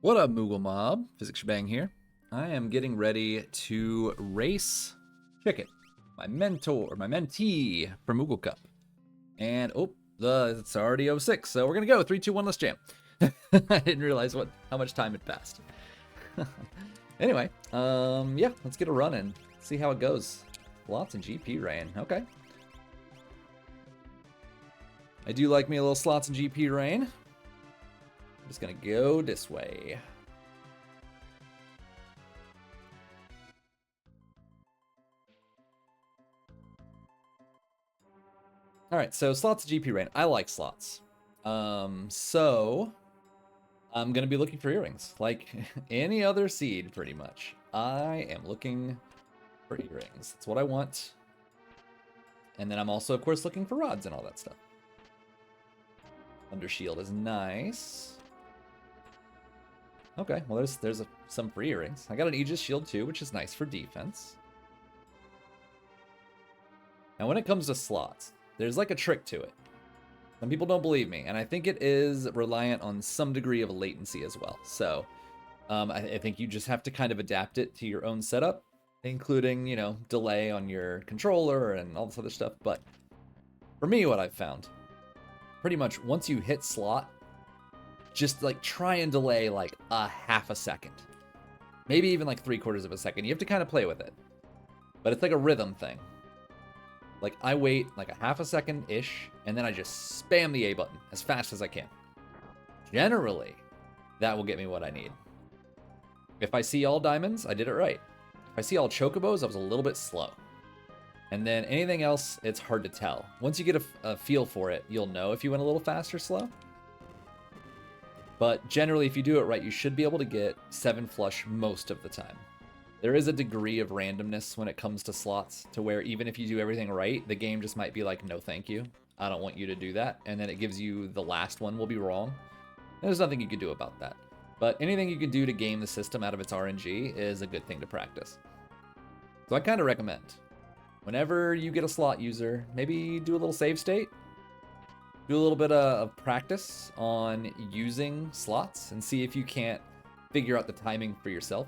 What up, Moogle Mob? Physics Bang here. I am getting ready to race Chicken, my mentor, my mentee for Moogle Cup. And it's already 06, so we're gonna go 3, 2, 1. Let's jam. I didn't realize how much time had passed. Anyway, yeah, let's get a run in, see how it goes. Slots and GP rain. Okay. I do like me a little slots and GP rain. I'm just gonna go this way. All right, so slots of GP rain. I like slots. So I'm gonna be looking for earrings, like any other seed, pretty much. I am looking for earrings. That's what I want. And then I'm also, of course, looking for rods and all that stuff. Under shield is nice. Okay, well there's some free earrings. I got an Aegis shield too, which is nice for defense. Now when it comes to slots, there's like a trick to it. Some people don't believe me, and I think it is reliant on some degree of latency as well. So I think you just have to kind of adapt it to your own setup, including, you know, delay on your controller and all this other stuff. But for me, what I've found, pretty much once you hit slot, just like try and delay like a half a second. Maybe even like 3/4 of a second. You have to kind of play with it. But it's like a rhythm thing. Like, I wait like a half a second-ish, and then I just spam the A button as fast as I can. Generally, that will get me what I need. If I see all diamonds, I did it right. If I see all chocobos, I was a little bit slow. And then anything else, it's hard to tell. Once you get a feel for it, you'll know if you went a little fast or slow. But generally, if you do it right, you should be able to get 7 flush most of the time. There is a degree of randomness when it comes to slots, to where even if you do everything right, the game just might be like, no thank you, I don't want you to do that, and then it gives you the last one will be wrong. And there's nothing you can do about that. But anything you can do to game the system out of its RNG is a good thing to practice. So I kind of recommend, whenever you get a slot user, maybe do a little save state, do a little bit of practice on using slots, and see if you can't figure out the timing for yourself.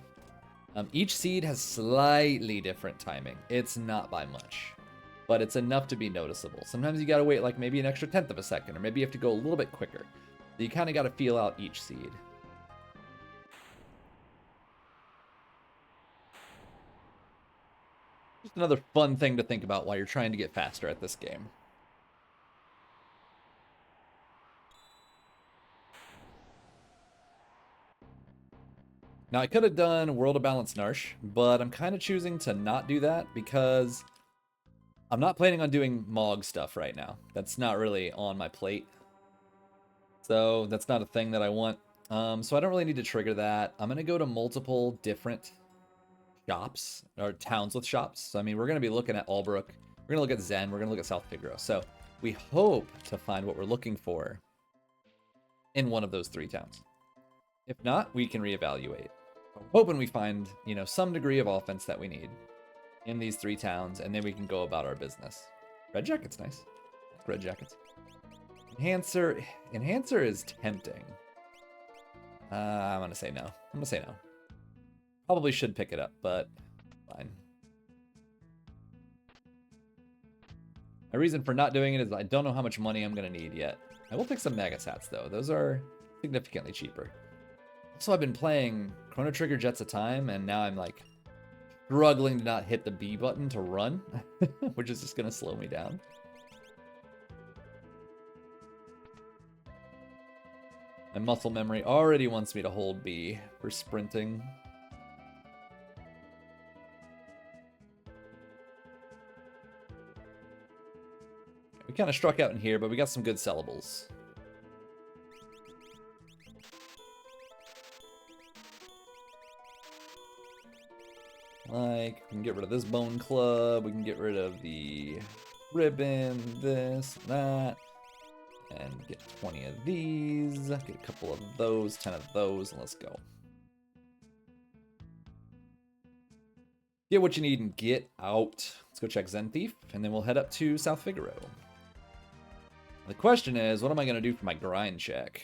Each seed has slightly different timing. It's not by much, but it's enough to be noticeable. Sometimes you gotta wait like maybe an extra 1/10 of a second, or maybe you have to go a little bit quicker. So you kind of gotta feel out each seed. Just another fun thing to think about while you're trying to get faster at this game. Now, I could have done World of Balance Narsh, but I'm kind of choosing to not do that because I'm not planning on doing Mog stuff right now. That's not really on my plate. So that's not a thing that I want. So I don't really need to trigger that. I'm going to go to multiple different shops, or towns with shops. So, I mean, we're going to be looking at Albrook. We're going to look at Zen. We're going to look at South Figaro. So we hope to find what we're looking for in one of those 3 towns. If not, we can reevaluate. I'm hoping we find, you know, some degree of offense that we need in these 3 towns, and then we can go about our business. Red Jacket's nice. Red Jackets. Enhancer is tempting. I'm gonna say no. I'm gonna say no. Probably should pick it up, but fine. My reason for not doing it is I don't know how much money I'm gonna need yet. I will pick some Magasats though. Those are significantly cheaper. So I've been playing Chrono Trigger Jets of Time, and now I'm like struggling to not hit the B button to run, which is just gonna slow me down. My muscle memory already wants me to hold B for sprinting. We kind of struck out in here, but we got some good sellables. Like, we can get rid of this bone club, we can get rid of the ribbon, this, that, and get 20 of these, get a couple of those, 10 of those, and let's go. Get what you need and get out. Let's go check Zen Thief, and then we'll head up to South Figaro. The question is, what am I going to do for my grind check?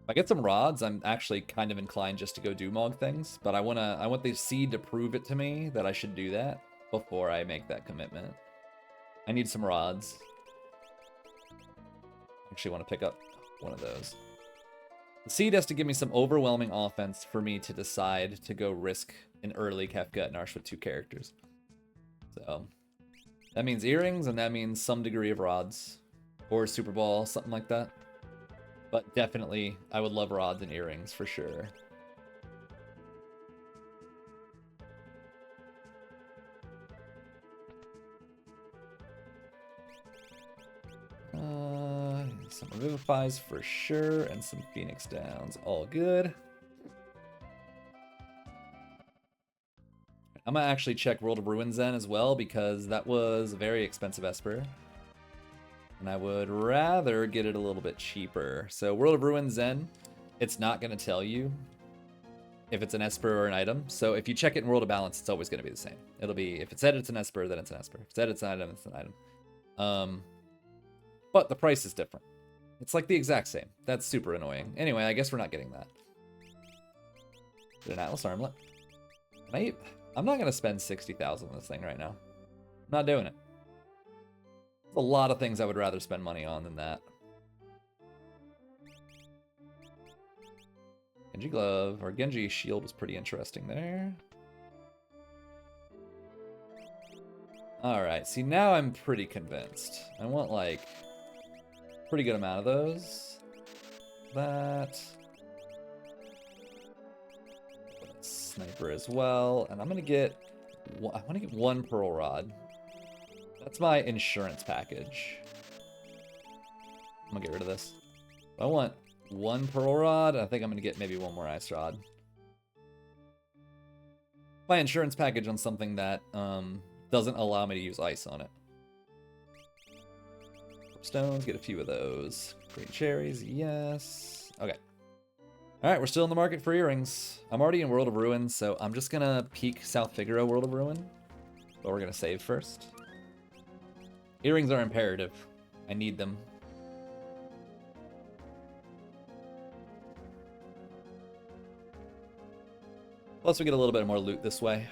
If I get some rods, I'm actually kind of inclined just to go do Mog things, but I want the seed to prove it to me that I should do that before I make that commitment. I need some rods. Actually want to pick up one of those. The seed has to give me some overwhelming offense for me to decide to go risk an early Kefka and Arsh with 2 characters. So that means earrings, and that means some degree of rods. Or Super Ball, something like that. But definitely, I would love rods and earrings for sure. Some Revivifies for sure, and some Phoenix Downs. All good. I'm gonna actually check World of Ruins then as well, because that was a very expensive Esper. And I would rather get it a little bit cheaper. So World of Ruins Zen, it's not going to tell you if it's an Esper or an item. So if you check it in World of Balance, it's always going to be the same. It'll be, if it said it's an Esper, then it's an Esper. If it said it's an item, it's an item. But the price is different. It's like the exact same. That's super annoying. Anyway, I guess we're not getting that. Get an Atlas Armlet. I'm not going to spend 60,000 on this thing right now. I'm not doing it. A lot of things I would rather spend money on than that. Genji Glove, or Genji Shield was pretty interesting there. Alright, see now I'm pretty convinced. I want like a pretty good amount of those. That. Sniper as well. And I'm gonna get I want to get 1 Pearl Rod. That's my insurance package. I'm gonna get rid of this. I want 1 Pearl Rod. I think I'm gonna get maybe 1 more Ice Rod. My insurance package on something that doesn't allow me to use ice on it. Stones, get a few of those. Green cherries, yes. Okay. Alright, we're still in the market for earrings. I'm already in World of Ruin, so I'm just gonna peek South Figaro World of Ruin. But we're gonna save first. Earrings are imperative. I need them. Plus we get a little bit more loot this way.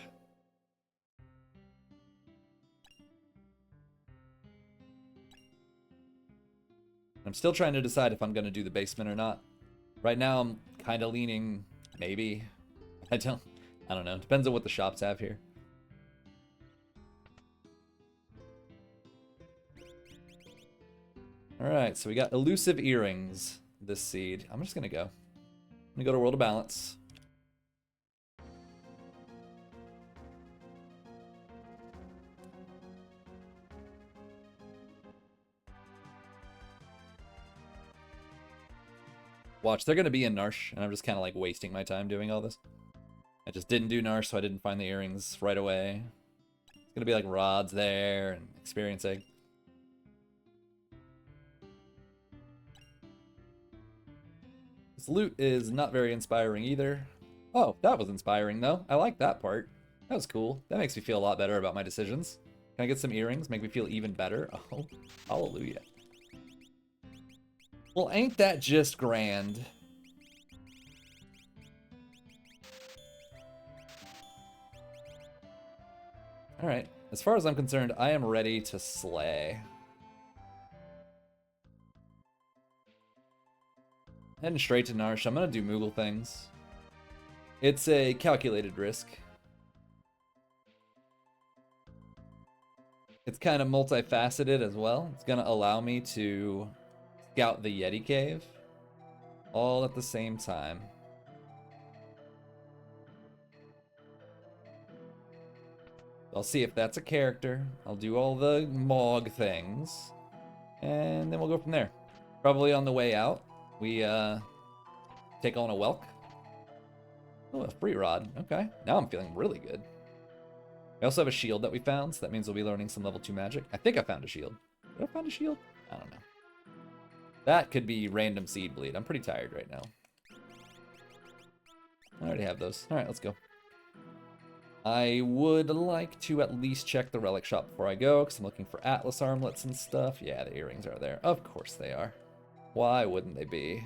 I'm still trying to decide if I'm going to do the basement or not. Right now I'm kind of leaning maybe. I don't know. Depends on what the shops have here. Alright, so we got elusive earrings, this seed. I'm just going to go. I'm going to go to World of Balance. Watch, they're going to be in Narsh, and I'm just kind of like wasting my time doing all this. I just didn't do Narsh, so I didn't find the earrings right away. It's going to be like rods there and experience egg. This loot is not very inspiring either. Oh, that was inspiring though. I like that part. That was cool. That makes me feel a lot better about my decisions. Can I get some earrings? Make me feel even better? Oh, hallelujah. Well, ain't that just grand? Alright. As far as I'm concerned, I am ready to slay. Heading straight to Narsh. I'm going to do Moogle things. It's a calculated risk. It's kind of multifaceted as well. It's going to allow me to scout the Yeti Cave all at the same time. I'll see if that's a character. I'll do all the Mog things. And then we'll go from there. Probably on the way out, we take on a Welk. Oh, a free rod. Okay. Now I'm feeling really good. We also have a shield that we found, so that means we'll be learning some level 2 magic. I think I found a shield. Did I find a shield? I don't know. That could be random seed bleed. I'm pretty tired right now. I already have those. Alright, let's go. I would like to at least check the relic shop before I go, because I'm looking for Atlas armlets and stuff. Yeah, the earrings are there. Of course they are. Why wouldn't they be?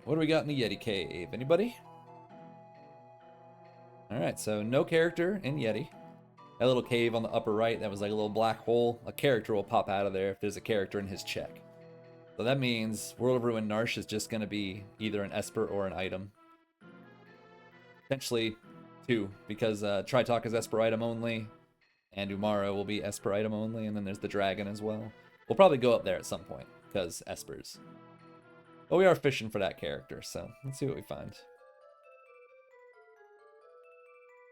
What do we got in the Yeti Cave? Anybody? Alright, so no character in Yeti. That little cave on the upper right, that was like a little black hole. A character will pop out of there if there's a character in his check. So that means World of Ruin Narsh is just going to be either an Esper or an item. Potentially two, because Tritalk is Esper item only, and Umara will be Esper item only, and then there's the dragon as well. We'll probably go up there at some point, because Espers. But we are fishing for that character, so let's see what we find.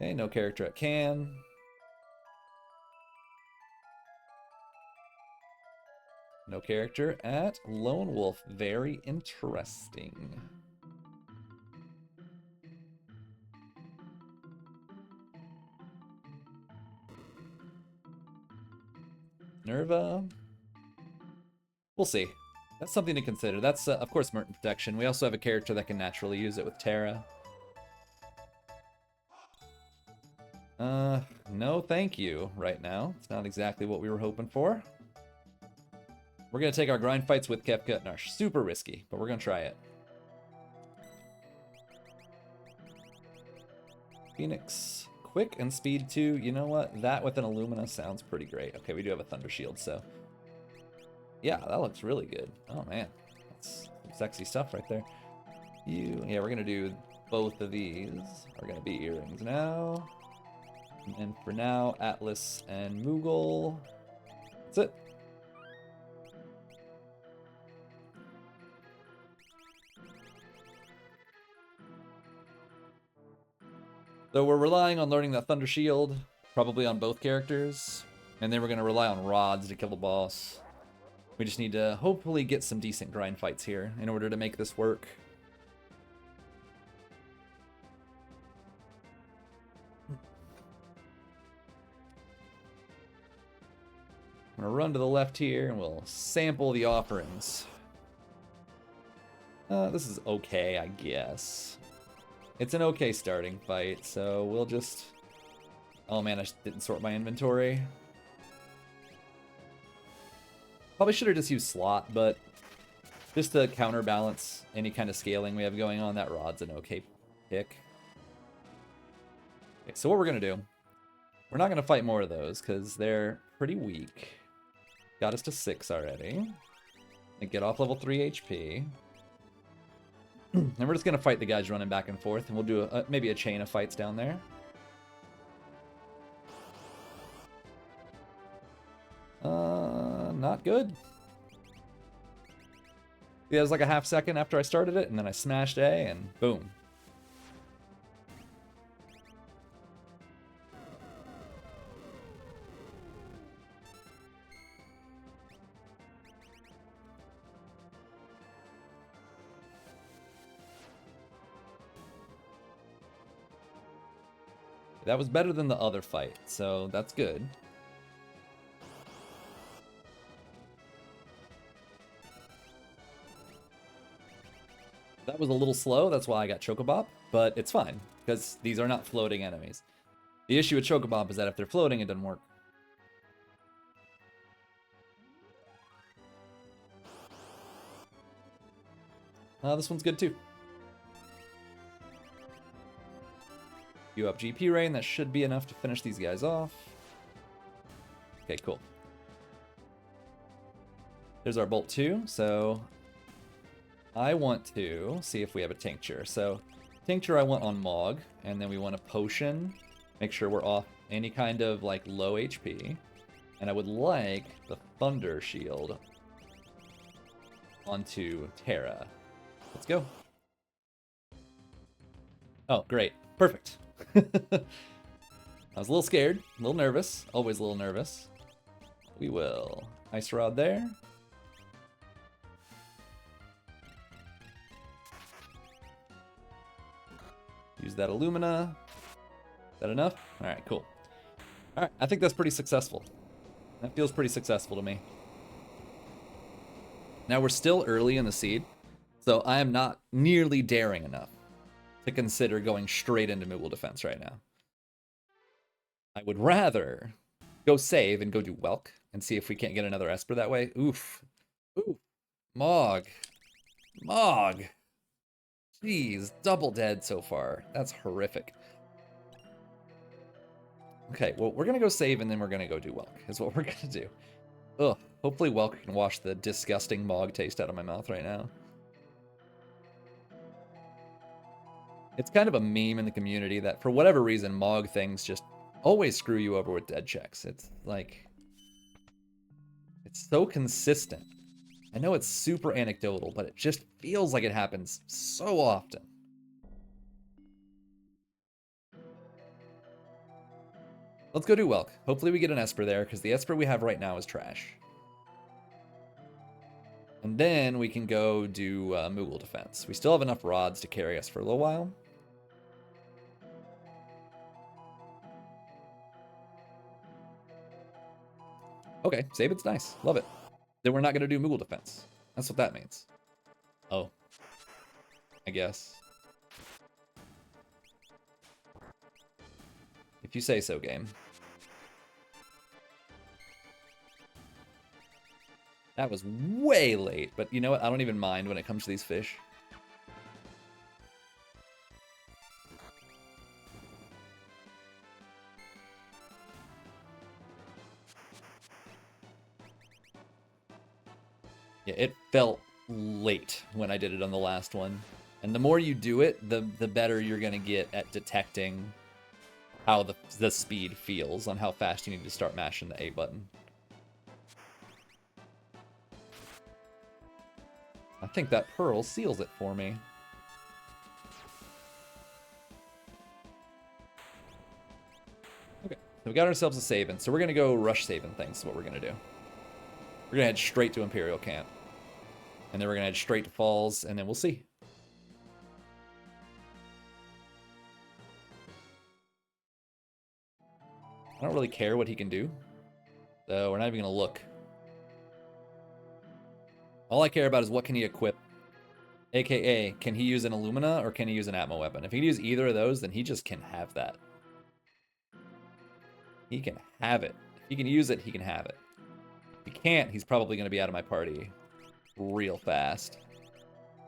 Okay, no character at Can. No character at Lone Wolf. Very interesting. Nerva. We'll see. That's something to consider. That's, of course, Merton Protection. We also have a character that can naturally use it with Terra. No thank you right now. It's not exactly what we were hoping for. We're going to take our grind fights with Kefka and Narsh. Super risky, but we're going to try it. Phoenix. Quick and speed 2. You know what? That with an Illumina sounds pretty great. Okay, we do have a Thunder Shield, so... yeah, that looks really good. Oh, man. That's some sexy stuff right there. Yeah, we're going to do both of these. Are going to be earrings now. And for now, Atlas and Moogle. That's it. So we're relying on learning that Thunder Shield, probably on both characters. And then we're going to rely on rods to kill the boss. We just need to hopefully get some decent grind fights here in order to make this work. I'm going to run to the left here and we'll sample the offerings. This is okay, I guess. It's an okay starting fight, so we'll just... oh man, I didn't sort my inventory. Probably should have just used slot, but just to counterbalance any kind of scaling we have going on, that rod's an okay pick. Okay, so what we're going to do, we're not going to fight more of those because they're pretty weak. Got us to 6 already. And get off level 3 HP. And we're just going to fight the guys running back and forth, and we'll do maybe a chain of fights down there. Not good. Yeah, it was like a half second after I started it, and then I smashed A, and boom. That was better than the other fight, so that's good. That was a little slow, that's why I got Chocobob, but it's fine, because these are not floating enemies. The issue with Chocobob is that if they're floating, it doesn't work. This one's good too. You up GP rain, that should be enough to finish these guys off. Okay, cool. There's our Bolt 2, so I want to see if we have a Tincture. So Tincture I want on Mog, and then we want a Potion. Make sure we're off any kind of like low HP. And I would like the Thunder Shield onto Terra. Let's go. Oh, great. Perfect. I was a little scared, a little nervous, always a little nervous. We will Ice Rod there. Use that Illumina. Is that enough? Alright, cool. Alright, I think that's pretty successful. That feels pretty successful to me. Now we're still early in the seed, so I am not nearly daring enough to consider going straight into Moogle defense right now. I would rather go save and go do Welk and see if we can't get another Esper that way. Oof. Ooh. Mog. Mog. Jeez, double dead so far. That's horrific. Okay, well, we're gonna go save and then we're gonna go do Welk, is what we're gonna do. Ugh, hopefully Welk can wash the disgusting Mog taste out of my mouth right now. It's kind of a meme in the community that for whatever reason, Mog things just always screw you over with dead checks. It's like, it's so consistent. I know it's super anecdotal, but it just feels like it happens so often. Let's go do Welk. Hopefully we get an Esper there, because the Esper we have right now is trash. And then we can go do Moogle defense. We still have enough rods to carry us for a little while. Okay, Sabin's nice. Love it. Then we're not going to do Moogle defense. That's what that means. Oh. I guess. If you say so, game. That was way late, but you know what? I don't even mind when it comes to these fish. Yeah, it felt late when I did it on the last one. And the more you do it, the better you're going to get at detecting how the speed feels on how fast you need to start mashing the A button. I think that pearl seals it for me. Okay, so we got ourselves a Sabin, so we're going to go rush Sabin things is what we're going to do. We're going to head straight to Imperial Camp. And then we're going to head straight to Falls, and then we'll see. I don't really care what he can do, so we're not even going to look. All I care about is what can he equip. AKA, can he use an Illumina or can he use an Atmo weapon? If he can use either of those, then he just can have that. He can have it. If he can use it, he can have it. If he can't, he's probably going to be out of my party real fast.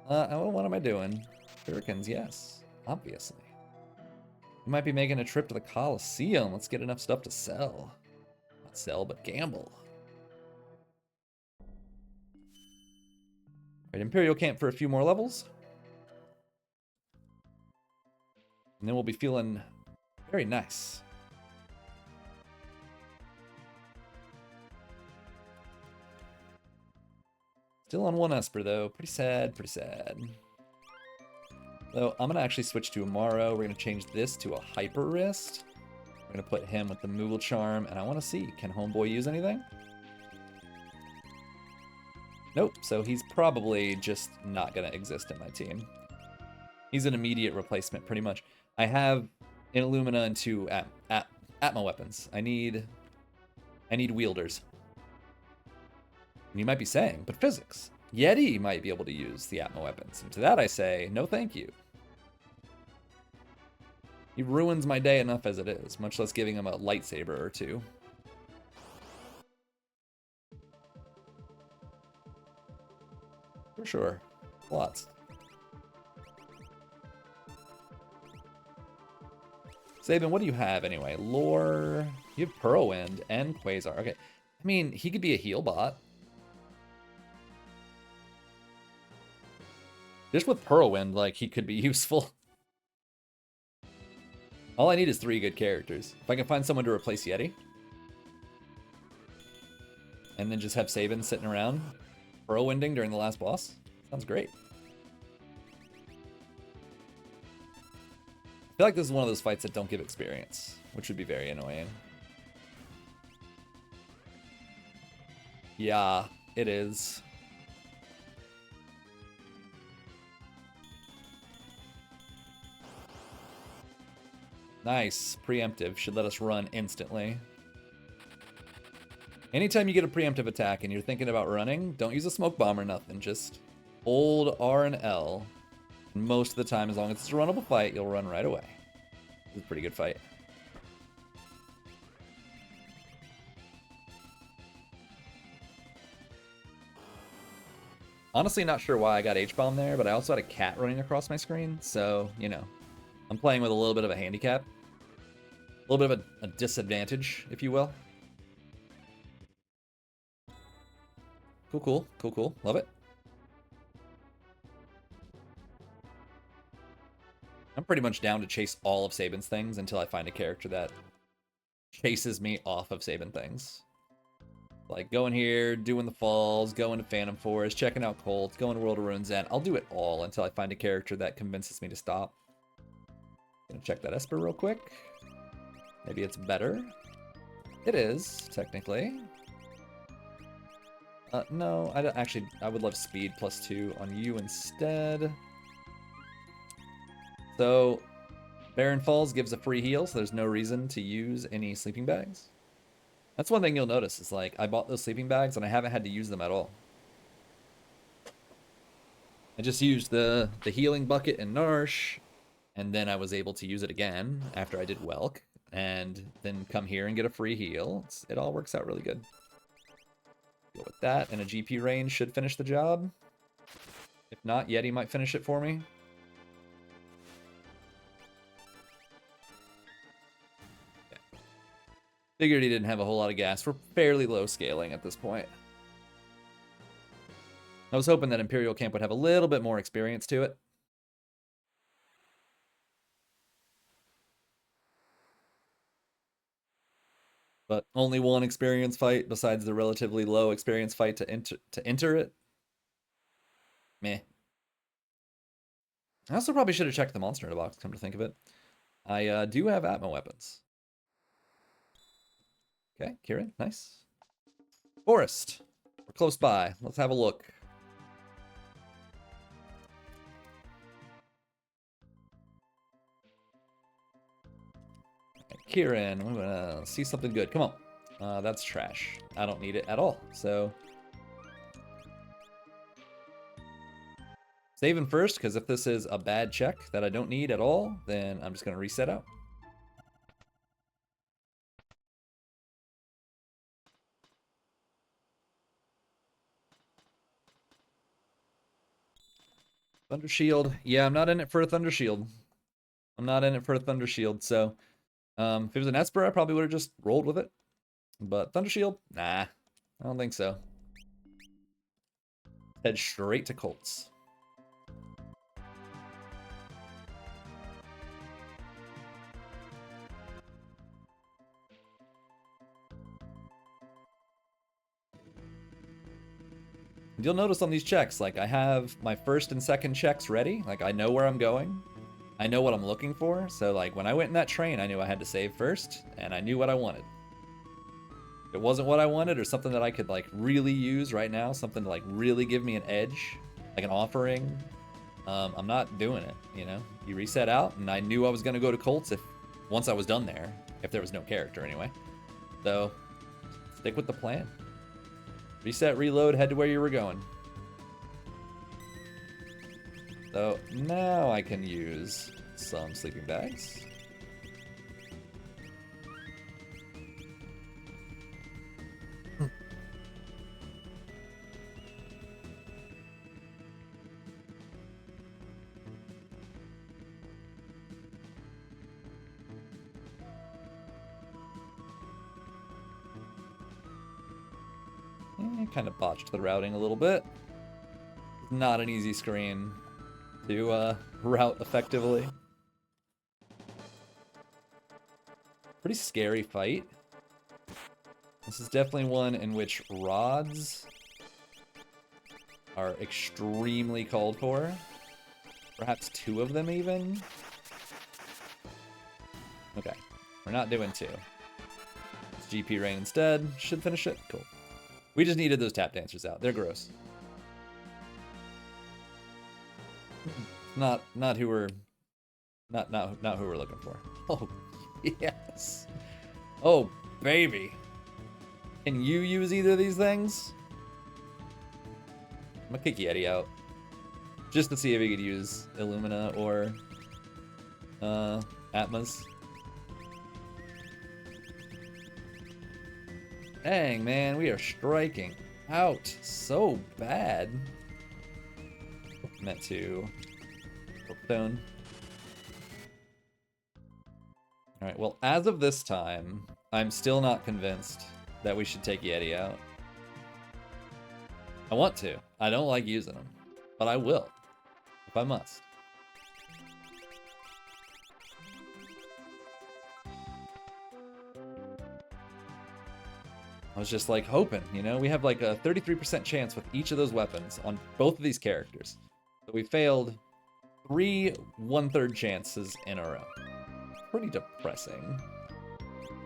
What am I doing? Shurikens, yes. Obviously. We might be making a trip to the Coliseum. Let's get enough stuff to sell. Not sell, but gamble. Right, Imperial Camp for a few more levels. And then we'll be feeling very nice. Still on one Esper, though. Pretty sad, pretty sad. So I'm going to actually switch to Amaro. We're going to change this to a Hyper Wrist. We're going to put him with the Moogle Charm. And I want to see, can Homeboy use anything? Nope, so he's probably just not going to exist in my team. He's an immediate replacement, pretty much. I have an Illumina and two Atma weapons. I need wielders. And you might be saying, but physics. Yeti might be able to use the Atma weapons. And to that I say, no thank you. He ruins my day enough as it is, much less giving him a lightsaber or two. For sure. Lots. Sabin, what do you have anyway? Lore. You have Whirlwind and Quasar. Okay. I mean, he could be a heal bot. Just with Whirlwind, like, he could be useful. All I need is 3 good characters. If I can find someone to replace Yeti. And then just have Sabin sitting around Whirlwinding during the last boss. Sounds great. I feel like this is one of those fights that don't give experience, which would be very annoying. Yeah, it is. Nice. Preemptive. Should let us run instantly. Anytime you get a preemptive attack and you're thinking about running, don't use a smoke bomb or nothing. Just hold R and L. And most of the time, as long as it's a runnable fight, you'll run right away. It's a pretty good fight. Honestly, not sure why I got H-bomb there, but I also had a cat running across my screen, so, you know, I'm playing with a little bit of a handicap. A little bit of a disadvantage, if you will. Cool, cool, cool, cool. Love it. I'm pretty much down to chase all of Sabin's things until I find a character that chases me off of Sabin things. Like going here, doing the falls, going to Phantom Forest, checking out Colts, going to World of Ruins End. I'll do it all until I find a character that convinces me to stop. Gonna check that Esper real quick. Maybe it's better. It is, technically. No, I don't, actually, I would love speed +2 on you instead. So, Barren Falls gives a free heal, so there's no reason to use any sleeping bags. That's one thing you'll notice, is like, I bought those sleeping bags and I haven't had to use them at all. I just used the healing bucket in Narsh, and then I was able to use it again after I did Welk, and then come here and get a free heal. It all works out really good. Go with that, and a GP range should finish the job. If not, Yeti might finish it for me. Yeah. Figured he didn't have a whole lot of gas. We're fairly low scaling at this point. I was hoping that Imperial Camp would have a little bit more experience to it. But only one experience fight besides the relatively low experience fight to enter it. Meh. I also probably should have checked the monster in a box, come to think of it. I do have Atma weapons. Okay, Kieran, nice. Forest. We're close by. Let's have a look. Okay, Kieran, I'm gonna see something good. Come on. That's trash. I don't need it at all, so... Saving first, because if this is a bad check that I don't need at all, then I'm just gonna reset out. Thunder Shield. Yeah, I'm not in it for a Thunder Shield. I'm not in it for a Thunder Shield, so... if it was an Esper, I probably would have just rolled with it. But Thunder Shield? Nah, I don't think so. Head straight to Colts. You'll notice on these checks, like, I have my first and second checks ready. Like, I know where I'm going. I know what I'm looking for. So, like, when I went in that train, I knew I had to save first, and I knew what I wanted. If it wasn't what I wanted, or something that I could, like, really use right now, something to, like, really give me an edge, like an offering, I'm not doing it, you know? You reset out, and I knew I was going to go to Colts once I was done there, if there was no character anyway. So, stick with the plan. Reset, reload, head to where you were going. So now I can use some sleeping bags. Kind of botched the routing a little bit. Not an easy screen to route effectively. Pretty scary fight. This is definitely one in which rods are extremely called for. Perhaps 2 of them even. Okay, we're not doing 2. It's GP Rain instead. Should finish it. Cool. We just needed those tap dancers out. They're gross. Not who we're not who we're looking for. Oh yes. Oh baby. Can you use either of these things? I'm gonna kick Yeti out. Just to see if he could use Illumina or Atmas. Dang, man, we are striking out so bad. meant to stone. Alright, well, as of this time, I'm still not convinced that we should take Yeti out. I want to. I don't like using them, but I will, if I must. I was just like hoping, you know, we have like a 33% chance with each of those weapons on both of these characters. But we failed 3 1/3 chances in a row. Pretty depressing.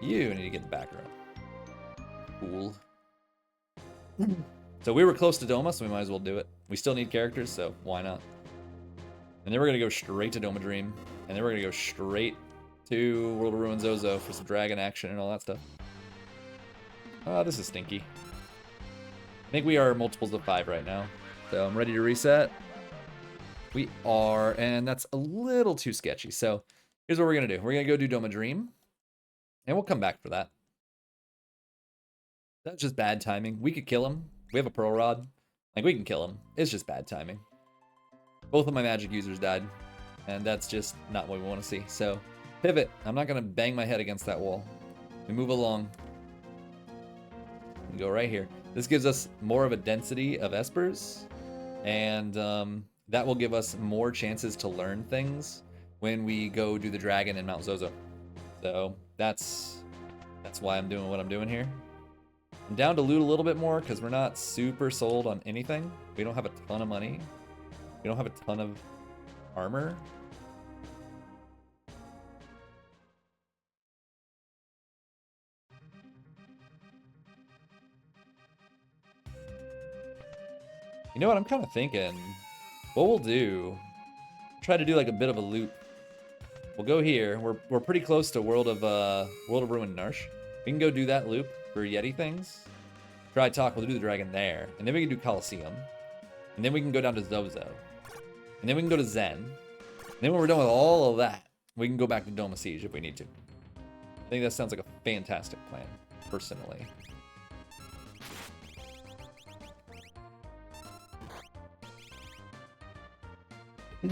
You need to get the back row. Cool. So we were close to Doma, so we might as well do it. We still need characters, so why not? And then we're gonna go straight to Doma Dream, and then we're gonna go straight to World of Ruin Zozo for some dragon action and all that stuff. Oh, this is stinky. I think we are multiples of 5 right now. So I'm ready to reset. We are, and that's a little too sketchy. So here's what we're going to do. We're going to go do Doma Dream, and we'll come back for that. That's just bad timing. We could kill him. We have a Pearl Rod. Like, we can kill him. It's just bad timing. Both of my magic users died, and that's just not what we want to see. So pivot. I'm not going to bang my head against that wall. We move along. We go right here. This gives us more of a density of espers, and that will give us more chances to learn things when we go do the dragon in Mount Zozo. So that's why I'm doing what I'm doing here. I'm down to loot a little bit more because we're not super sold on anything. We don't have a ton of money. We don't have a ton of armor. You know what I'm kind of thinking? What we'll do, try to do like a bit of a loop. We'll go here. We're pretty close to World of Ruin Narsh. We can go do that loop for Yeti things. Try talk. We'll do the dragon there, and then we can do Coliseum, and then we can go down to Zozo, and then we can go to Zen. And then when we're done with all of that, we can go back to Doma Siege if we need to. I think that sounds like a fantastic plan, personally. In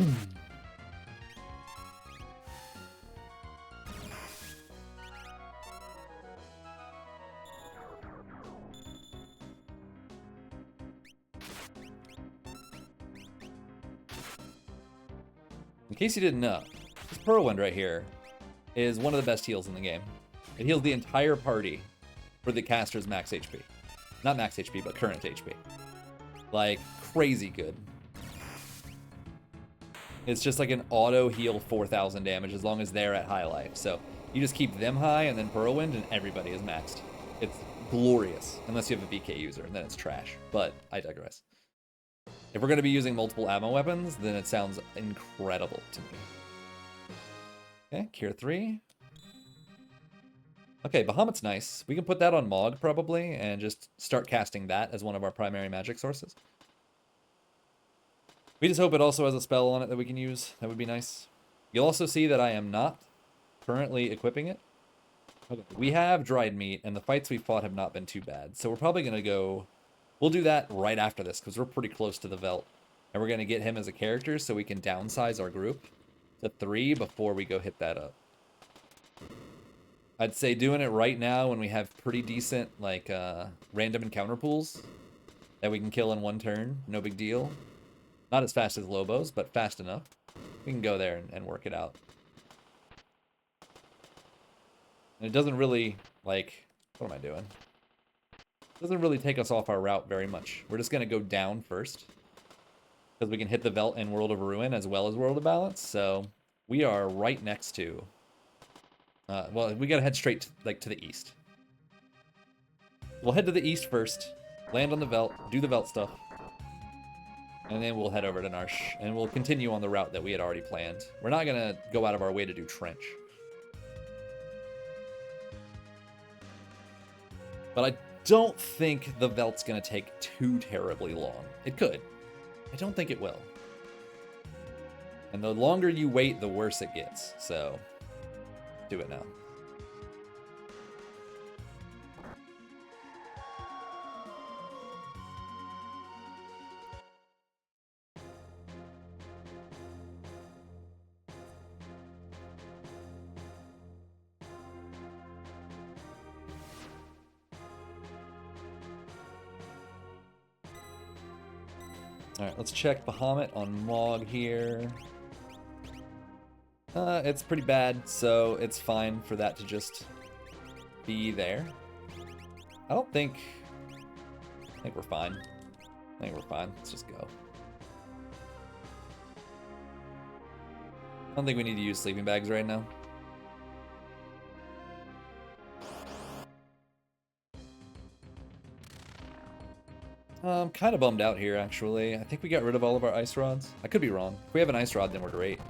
case you didn't know, this Whirlwind right here is one of the best heals in the game. It heals the entire party for the caster's max HP. Not max HP, but current HP. Like, crazy good. It's just like an auto heal 4,000 damage as long as they're at high life. So you just keep them high and then Whirlwind and everybody is maxed. It's glorious, unless you have a VK user, and then it's trash. But I digress. If we're going to be using multiple ammo weapons, then it sounds incredible to me. Okay, Cure 3. Okay, Bahamut's nice. We can put that on Mog, probably, and just start casting that as one of our primary magic sources. We just hope it also has a spell on it that we can use. That would be nice. You'll also see that I am not currently equipping it. Okay, we have dried meat, and the fights we fought have not been too bad. So we're probably going to go... We'll do that right after this, because we're pretty close to the Velt. And we're going to get him as a character so we can downsize our group to 3 before we go hit that up. I'd say doing it right now when we have pretty decent, like, random encounter pools that we can kill in one turn. No big deal. Not as fast as Lobos, but fast enough. We can go there and work it out. And it doesn't really, like... What am I doing? It doesn't really take us off our route very much. We're just going to go down first. Because we can hit the Velt in World of Ruin as well as World of Balance. So we are right next to... well, we got to head straight to the east. We'll head to the east first. Land on the Velt. Do the Velt stuff. And then we'll head over to Narsh. And we'll continue on the route that we had already planned. We're not going to go out of our way to do Trench. But I don't think the Velt's going to take too terribly long. It could. I don't think it will. And the longer you wait, the worse it gets. So, do it now. Alright, let's check Bahamut on Mog here. It's pretty bad, so it's fine for that to just be there. I think we're fine. I think we're fine. Let's just go. I don't think we need to use sleeping bags right now. I'm kind of bummed out here, actually. I think we got rid of all of our ice rods. I could be wrong. If we have an ice rod, then we're great.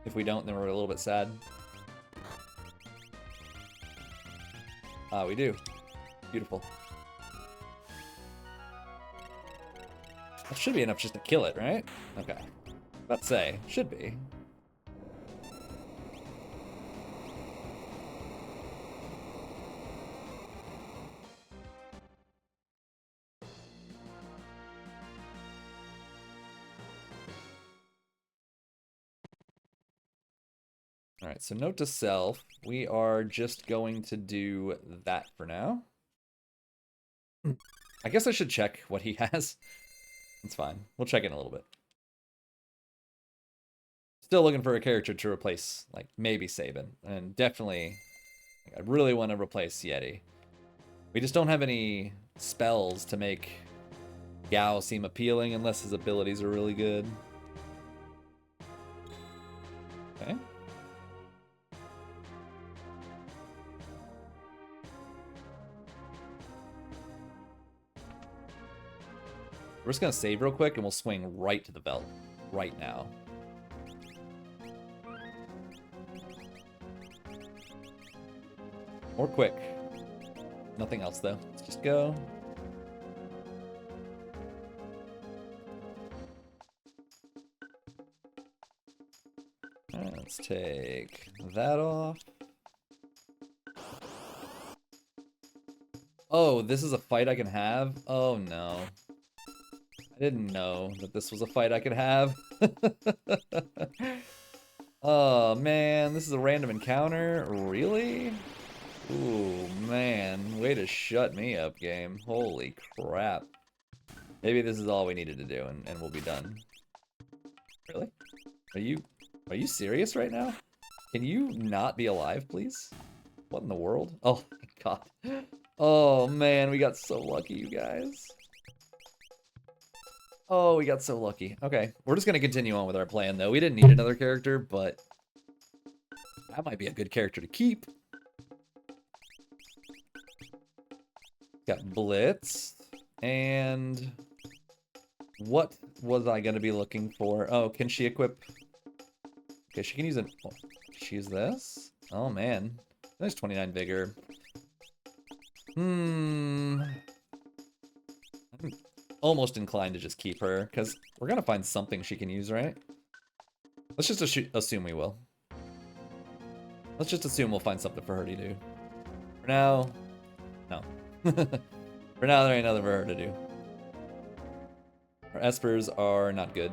If we don't, then we're a little bit sad. Ah, we do. Beautiful. That should be enough just to kill it, right? Okay. Let's say. Should be. Alright, so note to self. We are just going to do that for now. I guess I should check what he has. It's fine. We'll check in a little bit. Still looking for a character to replace, like, maybe Sabin. And definitely, I really want to replace Yeti. We just don't have any spells to make Gao seem appealing unless his abilities are really good. Okay. We're just going to save real quick and we'll swing right to the belt right now. Or quick. Nothing else though. Let's just go. Alright, let's take that off. Oh, this is a fight I can have? Oh no. I didn't know that this was a fight I could have. Oh man, this is a random encounter? Really? Ooh, man. Way to shut me up, game. Holy crap. Maybe this is all we needed to do and we'll be done. Really? Are you serious right now? Can you not be alive, please? What in the world? Oh, my God. Oh, man, we got so lucky, you guys. Oh, we got so lucky. Okay, we're just gonna continue on with our plan, though. We didn't need another character, but that might be a good character to keep. Got Blitz, and what was I gonna be looking for? Oh, can she equip? Okay, she can use an. Oh, can she use this? Oh man, there's 29 vigor. I'm almost inclined to just keep her because we're gonna find something she can use, right? Let's just assume we will. Let's just assume we'll find something for her to do. For now, no. For now, there ain't nothing for her to do. Our espers are not good.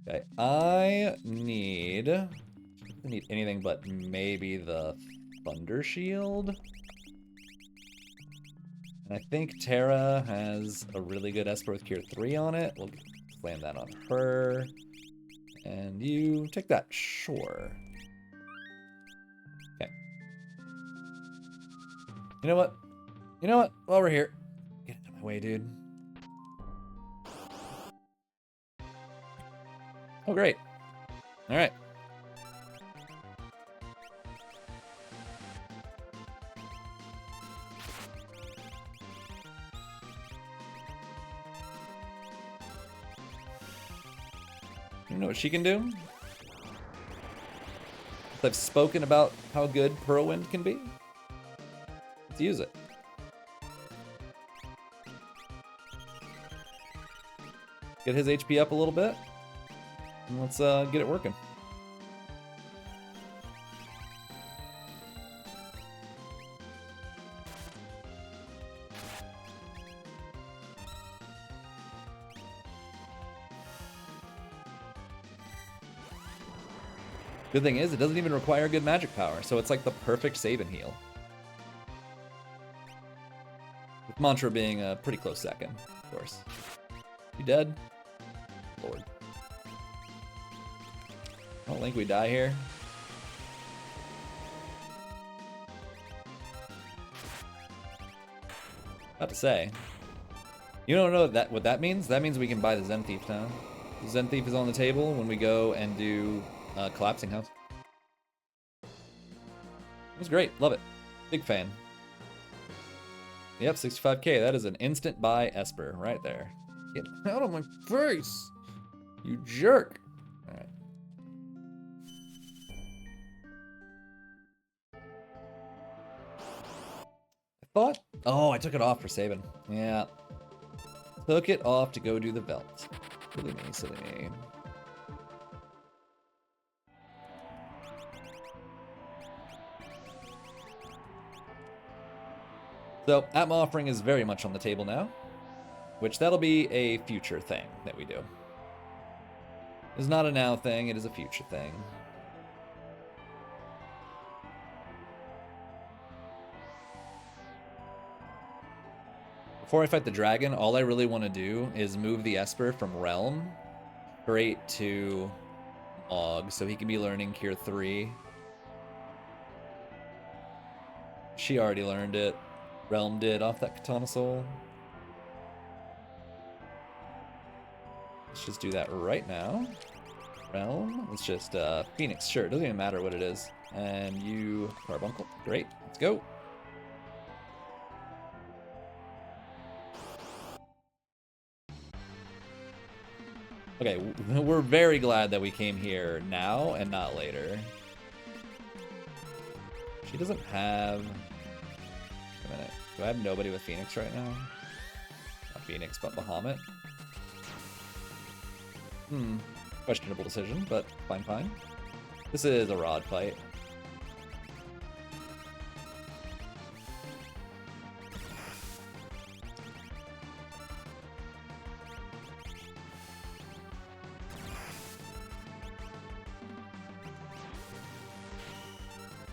Okay, I need anything but maybe the Thunder Shield. And I think Terra has a really good Esper with Cure 3 on it. We'll slam that on her. And you take that, sure. Okay. You know what? You know what? While we're here, get out of my way, dude. Oh, great. All right. You know what she can do? I've spoken about how good Whirlwind can be. Let's use it. Get his HP up a little bit. And let's get it working. Good thing is, it doesn't even require good magic power, so it's like the perfect save and heal. Mantra being a pretty close second, of course. You dead? Lord. I don't think we die here. About to say. You don't know what that means? That means we can buy the Zen Thief now. The Zen Thief is on the table when we go and do Collapsing House. It was great. Love it. Big fan. Yep, 65k. That is an instant buy Esper right there. Get out of my face, you jerk. All right. I thought... Oh, I took it off for saving. Yeah. Took it off to go do the belt. Silly me, silly me. So, Atma Offering is very much on the table now, which that'll be a future thing that we do. It's not a now thing, it is a future thing. Before I fight the dragon, all I really want to do is move the Esper from Realm straight to Og, so he can be learning Cure 3. She already learned it. Realm did off that Katana Soul. Let's just do that right now. Realm. Let's just Phoenix. Sure, it doesn't even matter what it is. And you Carbuncle. Great. Let's go. Okay, we're very glad that we came here now and not later. She doesn't have... Wait a minute. Do I have nobody with Phoenix right now? Not Phoenix, but Bahamut. Questionable decision, but fine, fine. This is a Rod fight.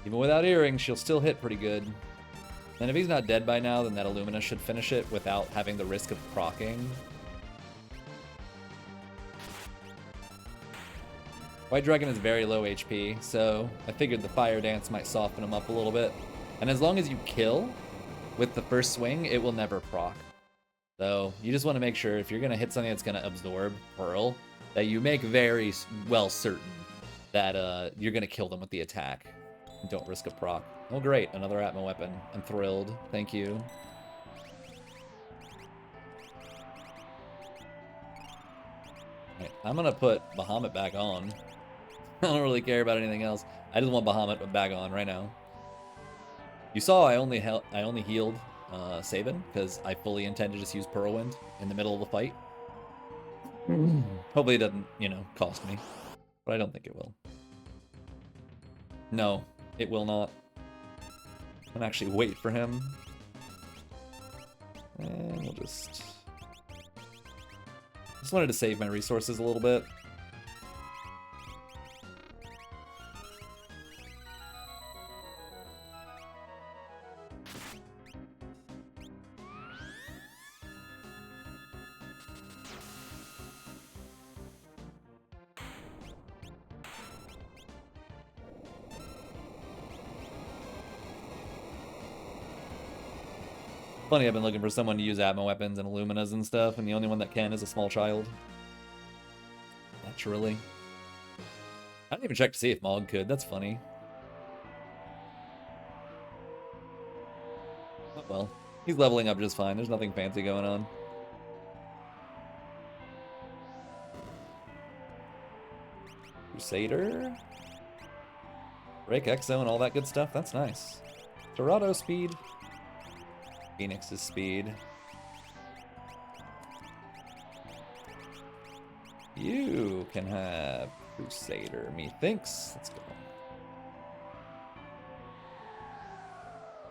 Even without earrings, she'll still hit pretty good. And if he's not dead by now, then that Illumina should finish it without having the risk of proccing. White Dragon is very low HP, so I figured the Fire Dance might soften him up a little bit. And as long as you kill with the first swing, it will never proc. So you just want to make sure if you're going to hit something that's going to absorb Pearl, that you make very well certain that you're going to kill them with the attack. Don't risk a proc. Oh great, another Atma weapon. I'm thrilled. Thank you. Right, I'm gonna put Bahamut back on. I don't really care about anything else. I just want Bahamut back on right now. You saw I only healed Sabin because I fully intend to just use Whirlwind in the middle of the fight. Hopefully it doesn't, you know, cost me, but I don't think it will. No, it will not. I'm gonna actually wait for him. And we'll just wanted to save my resources a little bit. Funny, I've been looking for someone to use Atma weapons and Illuminas and stuff, and the only one that can is a small child. Naturally. I didn't even check to see if Mog could. That's funny. Oh, well, he's leveling up just fine. There's nothing fancy going on. Crusader. Break Exo and all that good stuff. That's nice. Dorado speed. Phoenix's speed. You can have Crusader, methinks. Let's go.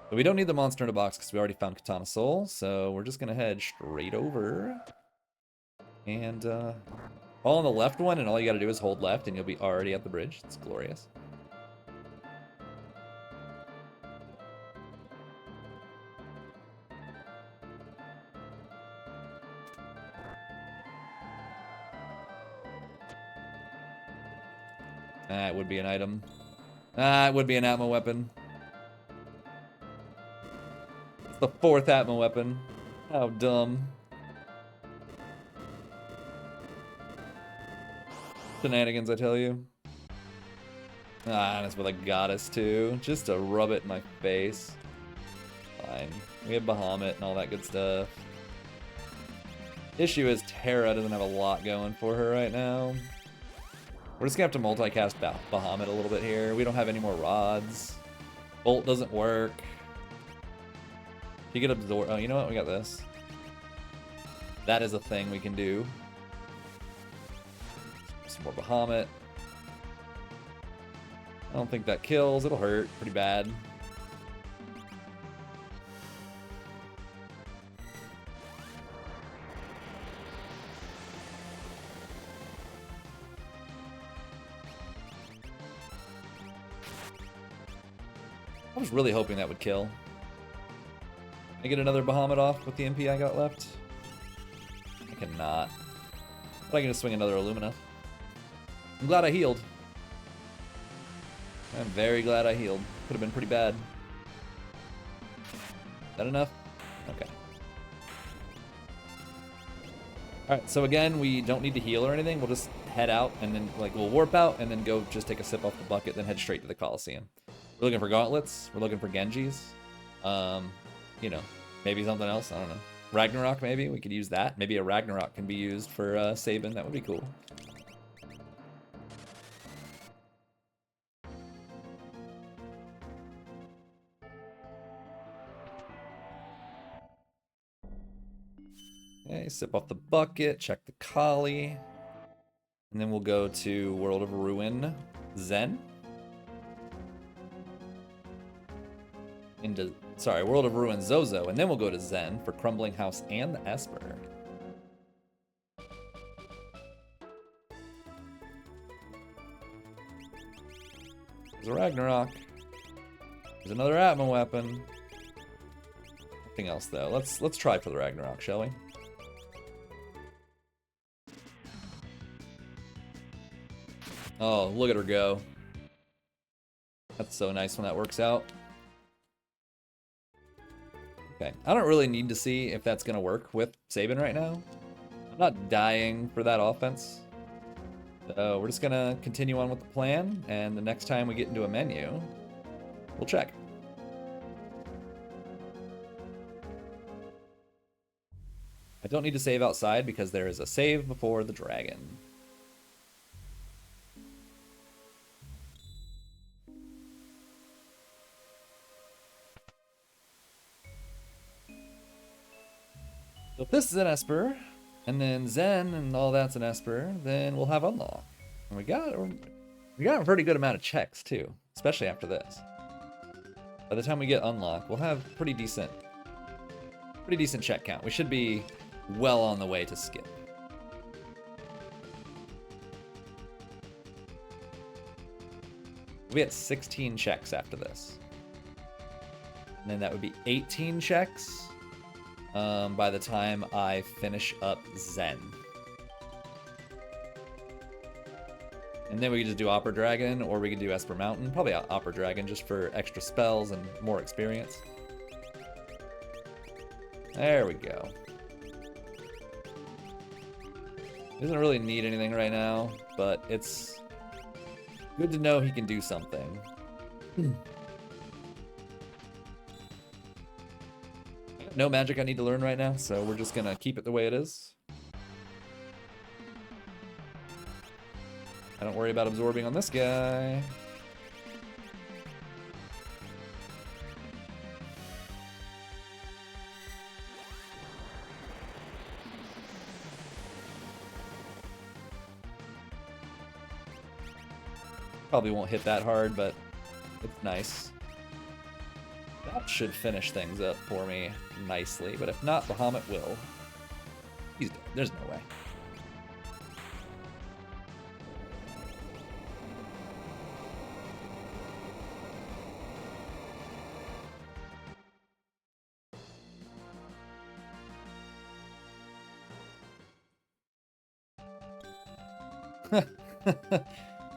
But we don't need the monster in a box because we already found Katana Soul, so we're just gonna head straight over. And all on the left one, and all you gotta do is hold left and you'll be already at the bridge. It's glorious. It would be an item. It would be an Atma weapon. It's the 4th Atma weapon. How dumb. Shenanigans, I tell you. And it's with a goddess, too. Just to rub it in my face. Fine. We have Bahamut and all that good stuff. Issue is Terra doesn't have a lot going for her right now. We're just gonna have to multicast Bahamut a little bit here. We don't have any more rods. Bolt doesn't work. You get absorb. Oh, you know what? We got this. That is a thing we can do. Some more Bahamut. I don't think that kills. It'll hurt pretty bad. I was really hoping that would kill. Can I get another Bahamut off with the MP I got left? I cannot. But I can just swing another Illumina. I'm glad I healed. I'm very glad I healed. Could have been pretty bad. Is that enough? Okay. Alright, so again, we don't need to heal or anything. We'll just head out and then, like, we'll warp out and then go just take a sip off the bucket, then head straight to the Coliseum. We're looking for gauntlets. We're looking for Genjis. You know, maybe something else. I don't know. Ragnarok, maybe. We could use that. Maybe a Ragnarok can be used for Sabin. That would be cool. Okay, sip off the bucket. Check the Kali. And then we'll go to World of Ruin Zen. World of Ruin Zozo, and then we'll go to Zen for Crumbling House and the Esper. There's a Ragnarok. There's another Atma weapon. Nothing else though. Let's try for the Ragnarok, shall we? Oh, look at her go. That's so nice when that works out. Okay, I don't really need to see if that's going to work with Sabin right now. I'm not dying for that offense. So we're just going to continue on with the plan, and the next time we get into a menu, we'll check. I don't need to save outside because there is a save before the dragon. So if this is an Esper, and then Zen and all that's an Esper, then we'll have Unlock. And we got a pretty good amount of checks too, especially after this. By the time we get Unlock, we'll have pretty decent check count. We should be well on the way to skip. We had 16 checks after this. And then that would be 18 checks by the time I finish up Zen. And then we could just do Opera Dragon, or we could do Esper Mountain. Probably Opera Dragon, just for extra spells and more experience. There we go. He doesn't really need anything right now, but it's good to know he can do something. No magic I need to learn right now, so we're just gonna keep it the way it is. I don't worry about absorbing on this guy. Probably won't hit that hard, but it's nice. That should finish things up for me nicely, but if not, Bahamut will. He's dead. There's no way.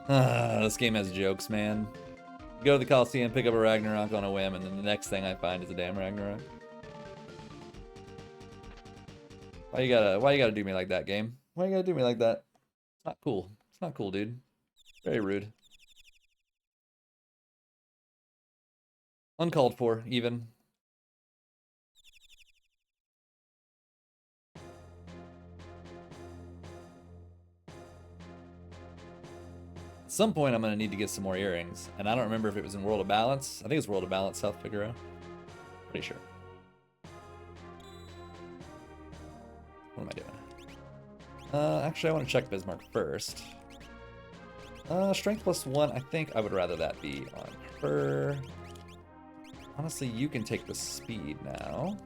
This game has jokes, man. Go to the Coliseum, pick up a Ragnarok on a whim, and then the next thing I find is a damn Ragnarok. Why you gotta do me like that, game? Why you gotta do me like that? It's not cool. It's not cool, dude. Very rude. Uncalled for, even. At some point, I'm gonna need to get some more earrings, and I don't remember if it was in World of Balance. I think it's World of Balance, South Figaro. Pretty sure. What am I doing? Actually, I want to check Bismarck first. Strength +1, I think I would rather that be on her. Honestly, you can take the speed now.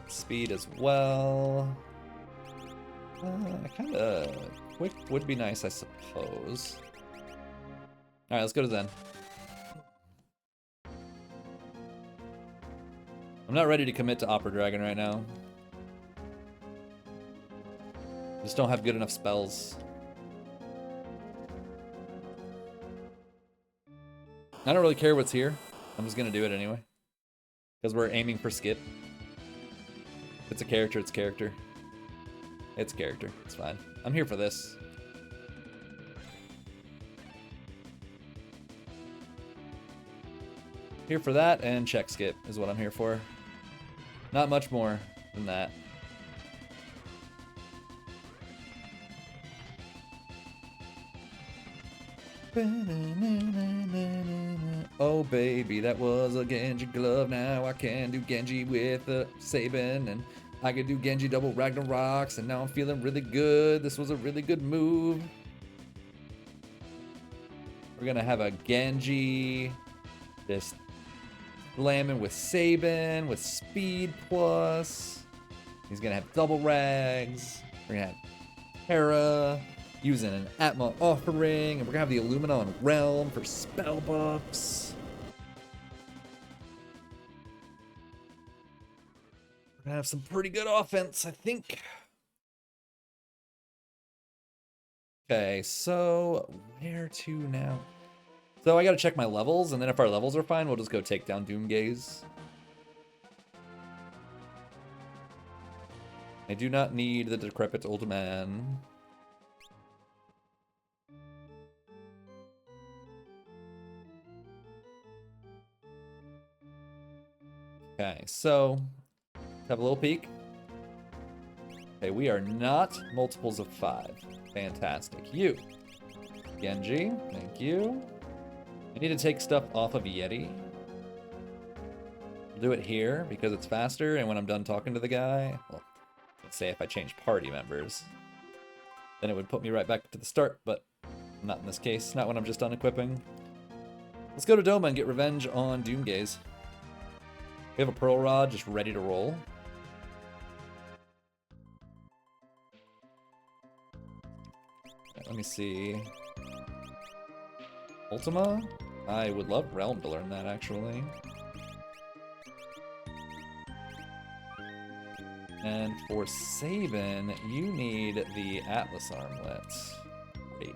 Speed as well. Kinda quick would be nice, I suppose. Alright, let's go to Zen. I'm not ready to commit to Opera Dragon right now. Just don't have good enough spells. I don't really care what's here. I'm just gonna do it anyway. Because we're aiming for skip. If it's a character, it's character. It's character. It's fine. I'm here for this. Here for that and check skip is what I'm here for. Not much more than that. Oh baby, that was a Genji glove. Now I can do Genji with a Sabin, and I can do Genji double Ragnaroks, and now I'm feeling really good. This was a really good move. We're gonna have a Genji just slamming with Sabin with speed plus. He's gonna have double rags. We're gonna have Hera using an Atma offering, and we're gonna have the Illuminon Realm for spell buffs. We're gonna have some pretty good offense, I think. Okay, so where to now? So I gotta check my levels, and then if our levels are fine, we'll just go take down Doomgaze. I do not need the decrepit old man. Okay, so have a little peek. Okay, we are not multiples of 5. Fantastic. You. Genji, thank you. I need to take stuff off of Yeti. I'll do it here because it's faster, and when I'm done talking to the guy, well, let's say if I change party members, then it would put me right back to the start, but not in this case, not when I'm just done equipping. Let's go to Doma and get revenge on Doomgaze. We have a Pearl Rod just ready to roll. Right, let me see. Ultima? I would love Realm to learn that, actually. And for Sabin, you need the Atlas Armlet. Great.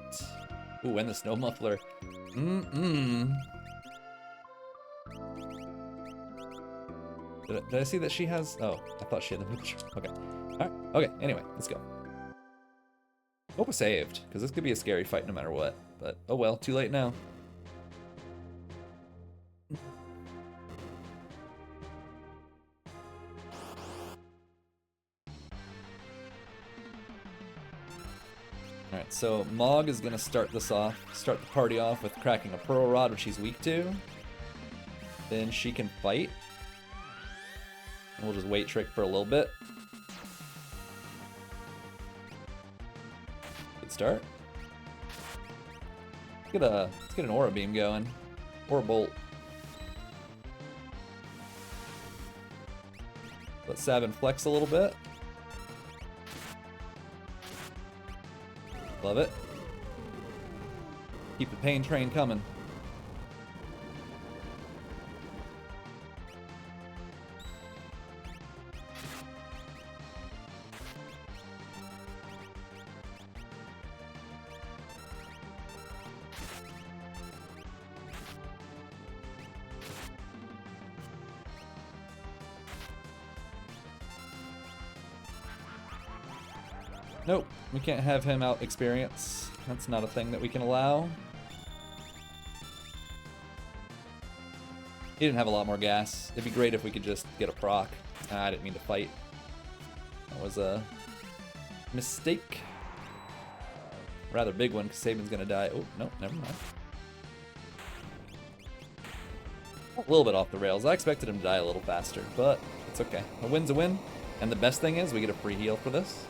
Ooh, and the Snow Muffler. Did I see that she has... Oh, I thought she had the miniature. Okay. Alright, okay, anyway, let's go. Hope I saved, because this could be a scary fight no matter what. But, oh well, too late now. Alright, so Mog is going to start the party off with cracking a Pearl Rod, which she's weak to. Then she can fight. And we'll just wait trick for a little bit. Good start. Let's get an Aura Beam going. Or a Bolt. Let Sabin flex a little bit. Love it. Keep the pain train coming. Nope, we can't have him out experience. That's not a thing that we can allow. He didn't have a lot more gas. It'd be great if we could just get a proc. I didn't mean to fight. That was a mistake. Rather big one, because Saban's gonna die. Oh, no, never mind. A little bit off the rails. I expected him to die a little faster, but it's okay. A win's a win. And the best thing is we get a free heal for this.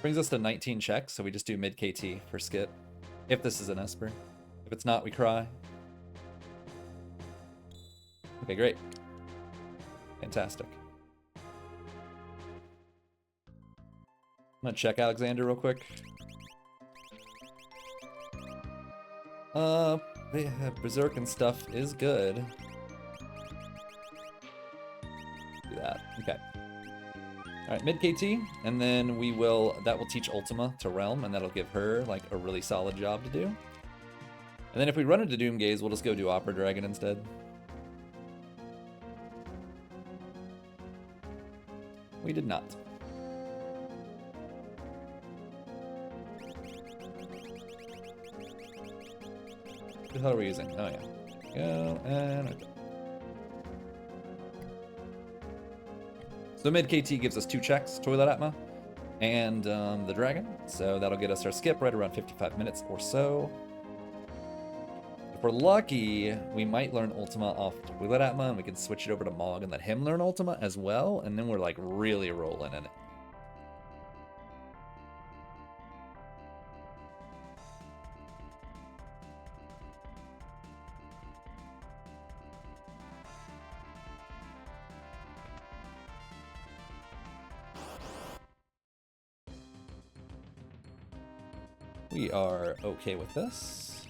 Brings us to 19 checks, so we just do mid KT for skip. If this is an Esper. If it's not, we cry. Okay, great. Fantastic. I'm gonna check Alexander real quick. They have Berserk and stuff is good. Do that. Okay. Alright, mid KT, and then that will teach Ultima to Realm, and that'll give her like a really solid job to do. And then if we run into Doomgaze, we'll just go do Opera Dragon instead. We did not. What the hell are we using? Oh yeah. Go, and right there. So mid KT gives us 2 checks, Toilet Atma, and the Dragon. So that'll get us our skip right around 55 minutes or so. If we're lucky, we might learn Ultima off Toilet Atma, and we can switch it over to Mog and let him learn Ultima as well, and then we're like really rolling in it. We are okay with this.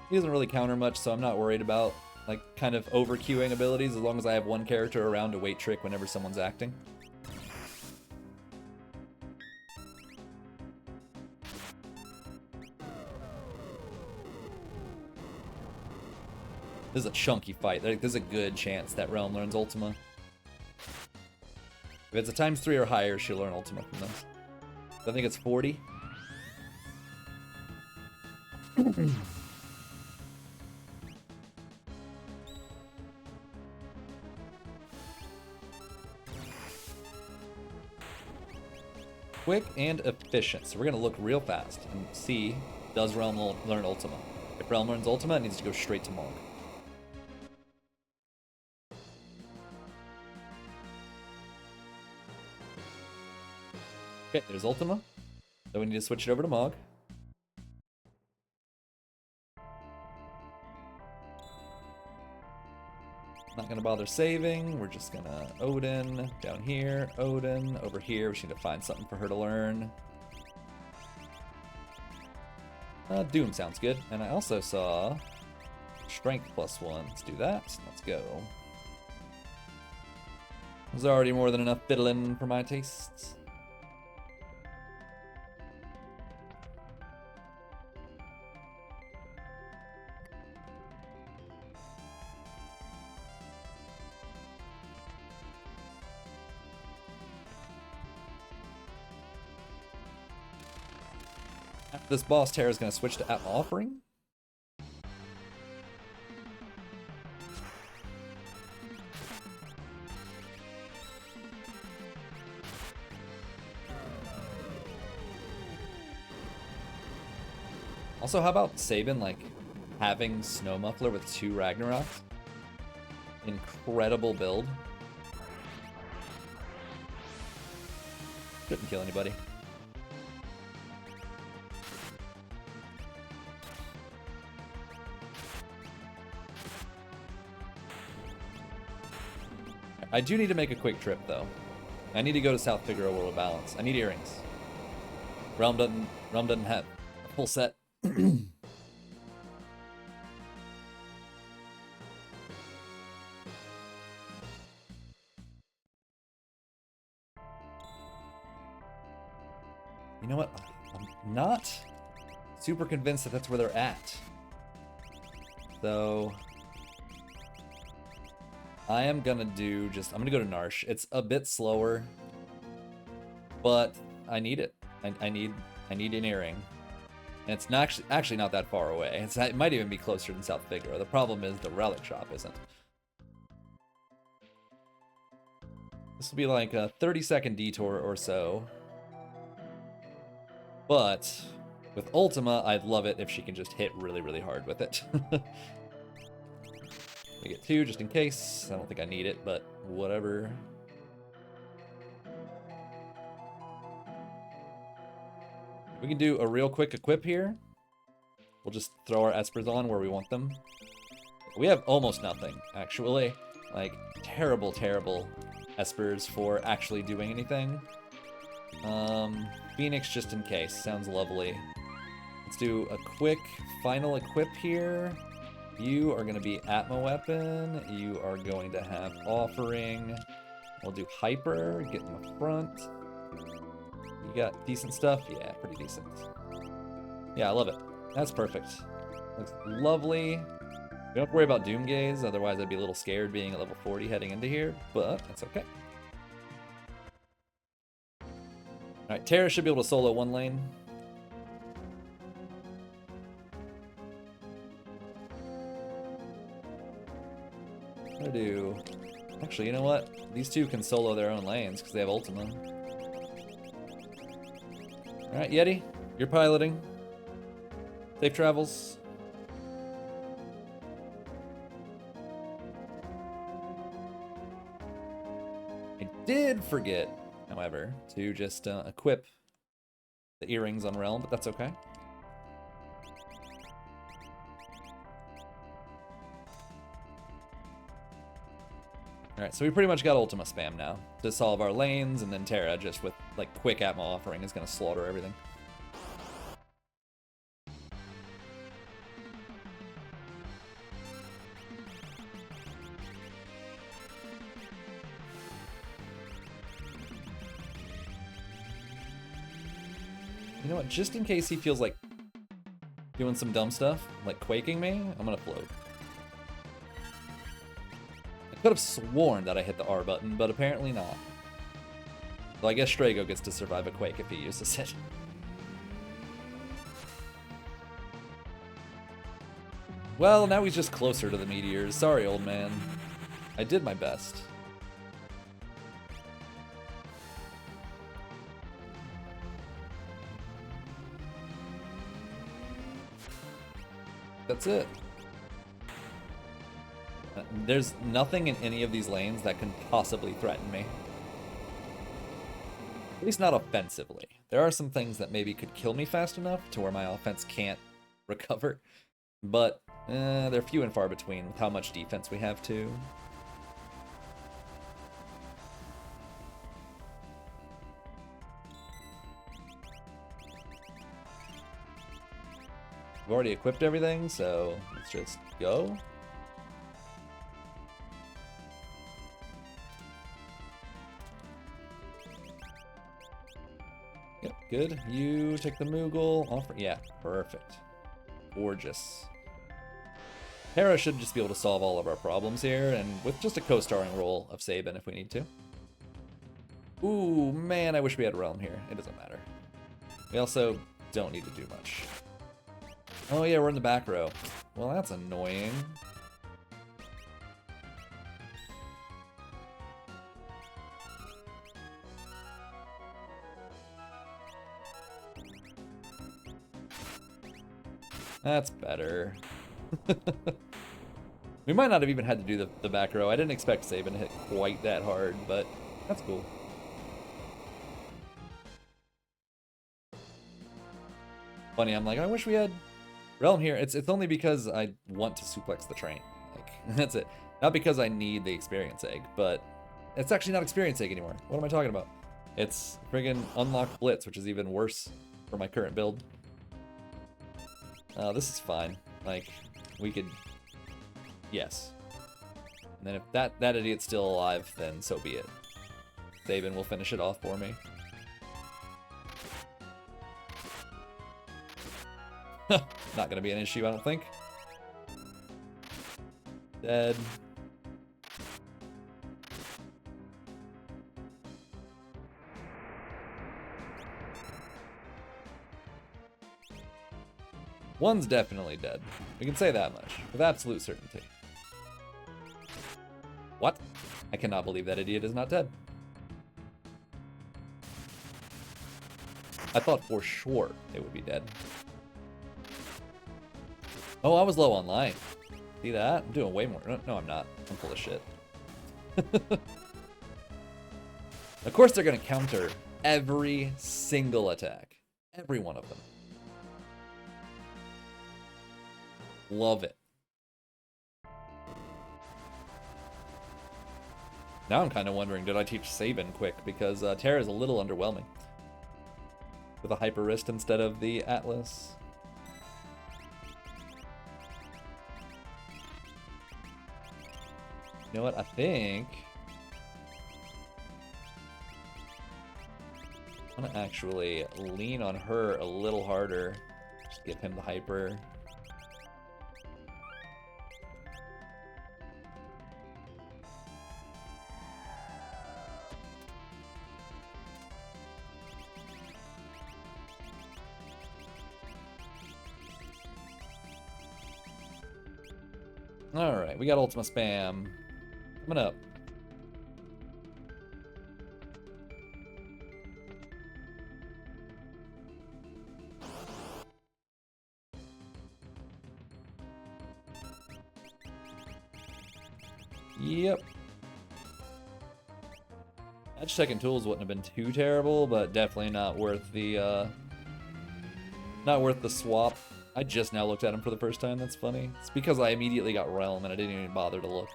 He doesn't really counter much, so I'm not worried about like kind of over queuing abilities as long as I have one character around to wait trick whenever someone's acting. This is a chunky fight. There's a good chance that Realm learns Ultima. If it's a ×3 or higher, she'll learn Ultima from this. So I think it's 40. Quick and efficient. So we're going to look real fast and see, does Realm learn Ultima? If Realm learns Ultima, it needs to go straight to Monk. Okay, there's Ultima. So we need to switch it over to Mog. Not gonna bother saving. We're just gonna Odin down here, Odin over here. We just need to find something for her to learn. Doom sounds good. And I also saw Strength +1. Let's do that. Let's go. There's already more than enough fiddling for my tastes. This boss Terra is going to switch to Atma Offering. Also, how about Sabin, like, having Snow Muffler with 2 Ragnaroks? Incredible build. Couldn't kill anybody. I do need to make a quick trip, though. I need to go to South Figaro World of Balance. I need earrings. Realm doesn't have a full set. You know what? I'm not super convinced that that's where they're at. So I am gonna do I'm gonna go to Narsh. It's a bit slower, but I need it. I need an earring. And it's not actually not that far away. It might even be closer than South Figaro. The problem is the relic shop isn't. This will be like a 30-second detour or so. But with Ultima, I'd love it if she can just hit really, really hard with it. We get 2 just in case. I don't think I need it, but whatever. We can do a real quick equip here. We'll just throw our Espers on where we want them. We have almost nothing, actually. Like, terrible, terrible Espers for actually doing anything. Phoenix just in case. Sounds lovely. Let's do a quick final equip here. You are going to be Atma Weapon. You are going to have Offering. We'll do Hyper. Get in the front. You got decent stuff? Yeah, pretty decent. Yeah, I love it. That's perfect. Looks lovely. We don't have to worry about Doom Gaze, otherwise I'd be a little scared being at level 40 heading into here, but that's okay. Alright, Terra should be able to solo one lane. I do. Actually, you know what? These two can solo their own lanes because they have Ultima. Alright, Yeti, you're piloting. Safe travels. I did forget, however, to just equip the earrings on Realm, but that's okay. Alright, so we pretty much got Ultima spam now to solve our lanes, and then Terra just with like quick Atma Offering is going to slaughter everything. You know what, just in case he feels like doing some dumb stuff, like quaking me, I'm gonna float. I could have sworn that I hit the R button, but apparently not. So I guess Strago gets to survive a quake if he uses it. Well, now he's just closer to the meteors. Sorry, old man. I did my best. That's it. There's nothing in any of these lanes that can possibly threaten me. At least not offensively. There are some things that maybe could kill me fast enough to where my offense can't recover. But they're few and far between with how much defense we have too. We've already equipped everything, so let's just go. Yep, good. You take the Moogle. Offer. Yeah, perfect. Gorgeous. Terra should just be able to solve all of our problems here, and with just a co-starring role of Sabin if we need to. Ooh, man, I wish we had Realm here. It doesn't matter. We also don't need to do much. Oh yeah, we're in the back row. Well, that's annoying. That's better. We might not have even had to do the back row. I didn't expect Sabin to hit quite that hard, but that's cool. Funny, I'm like, I wish we had Realm here. It's only because I want to suplex the train. Like, that's it. Not because I need the experience egg, but it's actually not experience egg anymore. What am I talking about? It's friggin' unlocked blitz, which is even worse for my current build. This is fine. Like, we could... Yes. And then if that idiot's still alive, then so be it. Sabin will finish it off for me. Not gonna be an issue, I don't think. Dead. One's definitely dead. We can say that much, with absolute certainty. What? I cannot believe that idiot is not dead. I thought for sure they would be dead. Oh, I was low on life. See that? I'm doing way more. No, I'm not. I'm full of shit. Of course they're going to counter every single attack. Every one of them. Love it. Now I'm kind of wondering, did I teach Sabin quick? Because Terra is a little underwhelming. With a Hyper Wrist instead of the Atlas. You know what? I think I'm gonna actually lean on her a little harder. Just give him the Hyper. Alright, we got Ultima Spam. Coming up. Yep. Edge Tech and Tools wouldn't have been too terrible, but definitely not worth the swap. I just now looked at him for the first time. That's funny. It's because I immediately got Realm and I didn't even bother to look.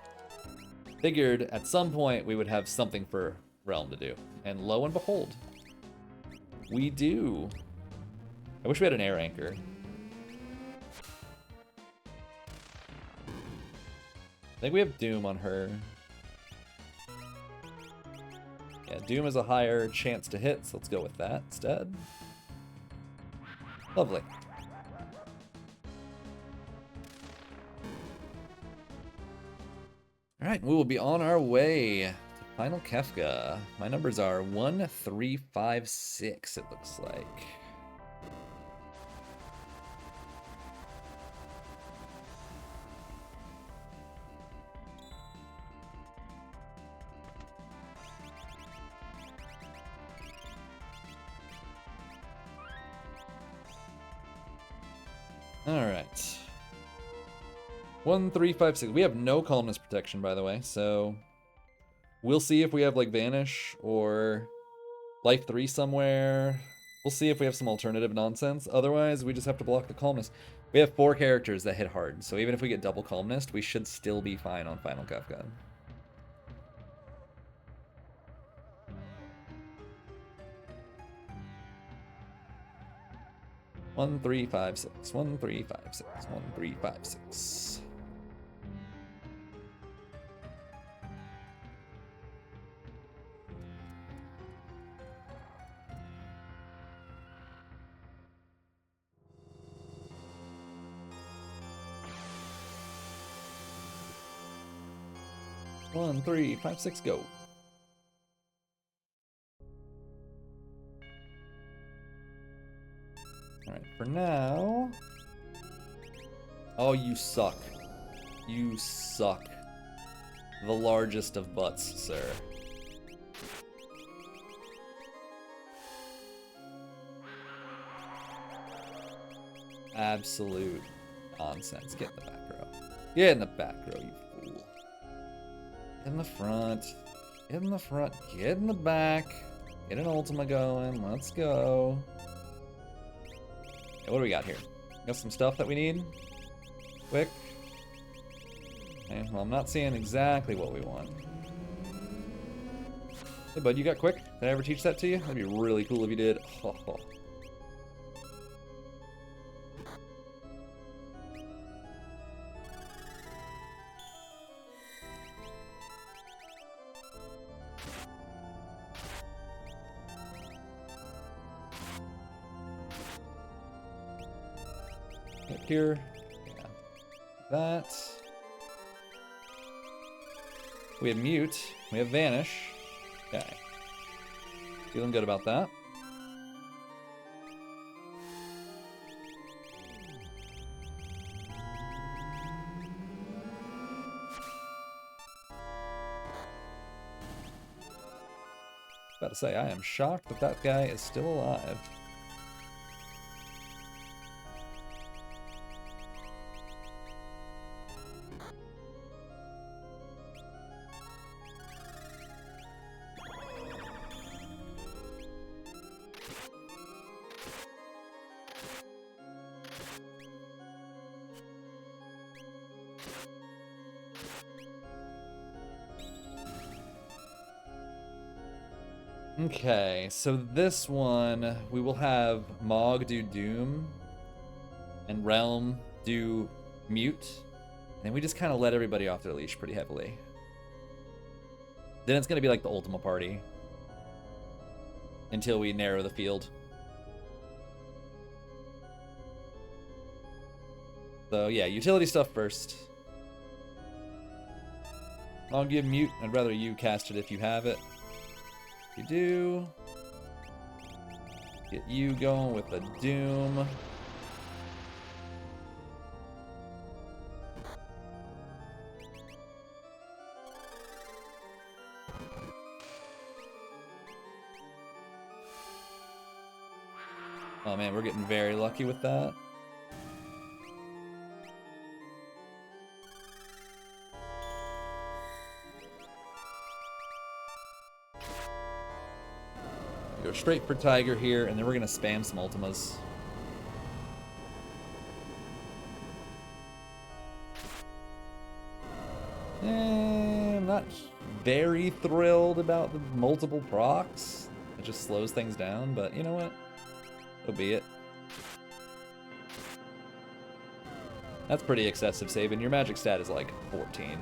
Figured at some point we would have something for Realm to do. And lo and behold, we do. I wish we had an air anchor. I think we have Doom on her. Yeah, Doom has a higher chance to hit, so let's go with that instead. Lovely. Alright, we will be on our way to Final Kefka. My numbers are 1, 3, 5, 6, it looks like. Alright. 1, 3, 5, 6. We have no calmness protection, by the way, so we'll see if we have like Vanish or Life 3 somewhere. We'll see if we have some alternative nonsense. Otherwise, we just have to block the calmness. We have 4 characters that hit hard, so even if we get double calmness, we should still be fine on Final Kefka. One, 3, 5, 6. 1, 3, 5, 6. 1, 3, 5, 6. One, 3, 5, 6, go. Alright, for now. Oh, you suck. You suck. The largest of butts, sir. Absolute nonsense. Get in the back row. Get in the back row, you fool. Get in the front. Get in the front. Get in the back. Get an Ultima going. Let's go. Okay, what do we got here? Got some stuff that we need? Quick. Okay, well, I'm not seeing exactly what we want. Hey, bud, you got quick? Did I ever teach that to you? That'd be really cool if you did. Oh. Up here. Yeah. That. We have Mute. We have Vanish. Okay. Feeling good about that. About to say, I am shocked that that guy is still alive. Okay, so this one, we will have Mog do Doom and Realm do Mute. And we just kind of let everybody off their leash pretty heavily. Then it's going to be like the Ultima Party until we narrow the field. So yeah, utility stuff first. I'll give Mute. I'd rather you cast it if you have it. You do. Get you going with the Doom. Oh man, we're getting very lucky with that. Go straight for Tiger here, and then we're gonna spam some Ultimas. I'm not very thrilled about the multiple procs. It just slows things down, but you know what? So be it. That's pretty excessive, Sabin. Your magic stat is like 14.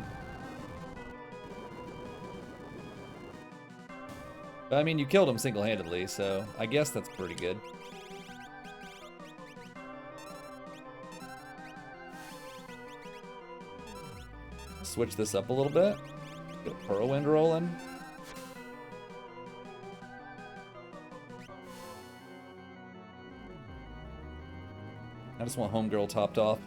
But I mean, you killed him single-handedly, so I guess that's pretty good. Switch this up a little bit. Get a Whirlwind rolling. I just want Homegirl topped off.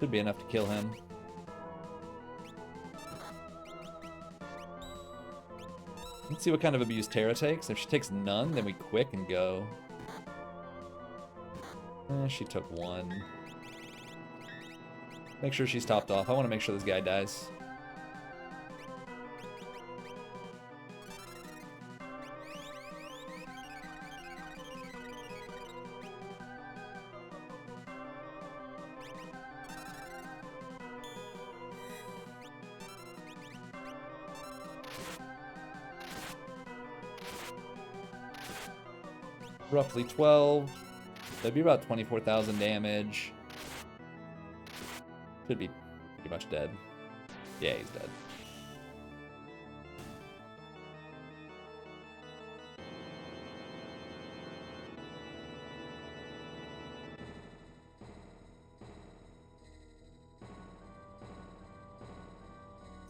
Should be enough to kill him. Let's see what kind of abuse Terra takes. If she takes none, then we quick and go. She took one. Make sure she's topped off. I want to make sure this guy dies. Roughly 12. That'd be about 24,000 damage. Should be pretty much dead. Yeah, he's dead.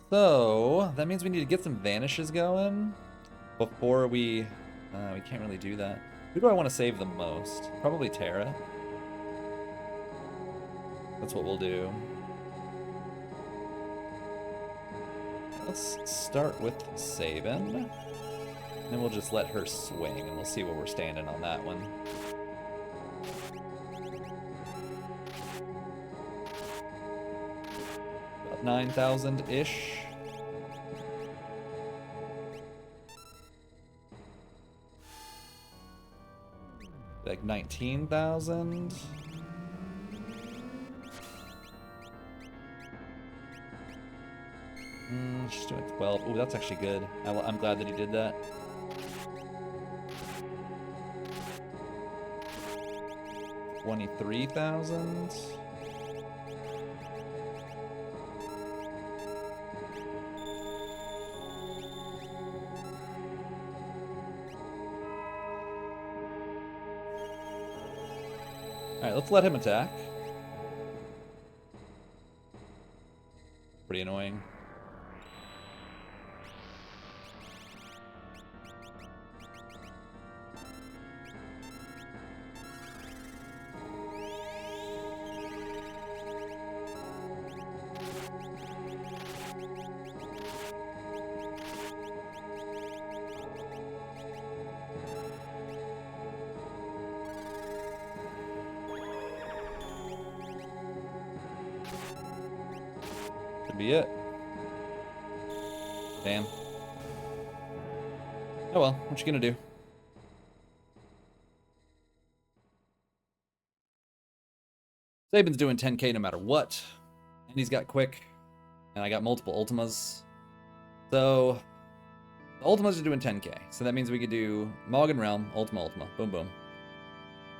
So, that means we need to get some vanishes going before we can't really do that. Who do I want to save the most? Probably Terra. That's what we'll do. Let's start with Sabin. And then we'll just let her swing, and we'll see where we're standing on that one. About 9,000-ish. Like 19,000. She's doing 12. Ooh, that's actually good. I'm glad that he did that. 23,000. Alright, let's let him attack. Pretty annoying. Could be it. Damn. Oh well, what you gonna do? Saban's doing 10k no matter what. And he's got quick. And I got multiple ultimas. So, the ultimas are doing 10k. So that means we could do Moggen Realm, Ultima, boom, boom.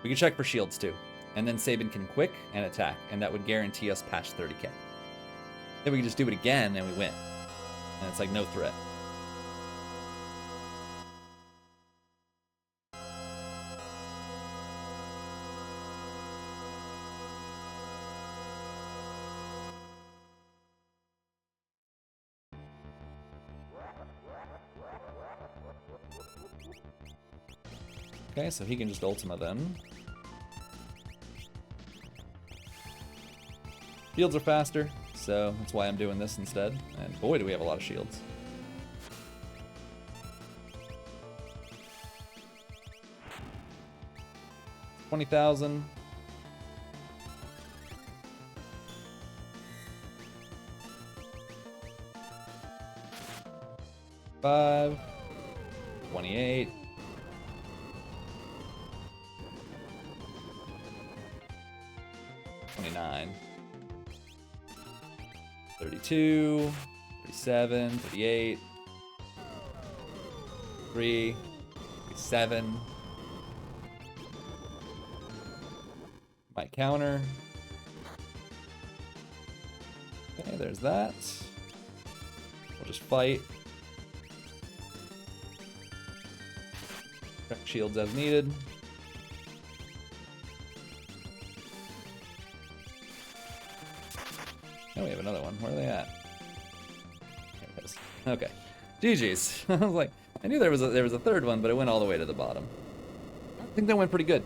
We can check for shields too. And then Saban can quick and attack. And that would guarantee us past 30k. Then we can just do it again and we win. And it's like no threat. Okay, so he can just Ultima then. Shields are faster, so that's why I'm doing this instead. And boy, do we have a lot of shields. $20,000. $5. $28. $29. 32, 37, 38, 3, 37. My counter. Okay, there's that. We'll just fight. Check shields as needed. Oh, we have another one. Where are they at? There it is. Okay. GG's. I was like, I knew there was a third one, but it went all the way to the bottom. I think that went pretty good.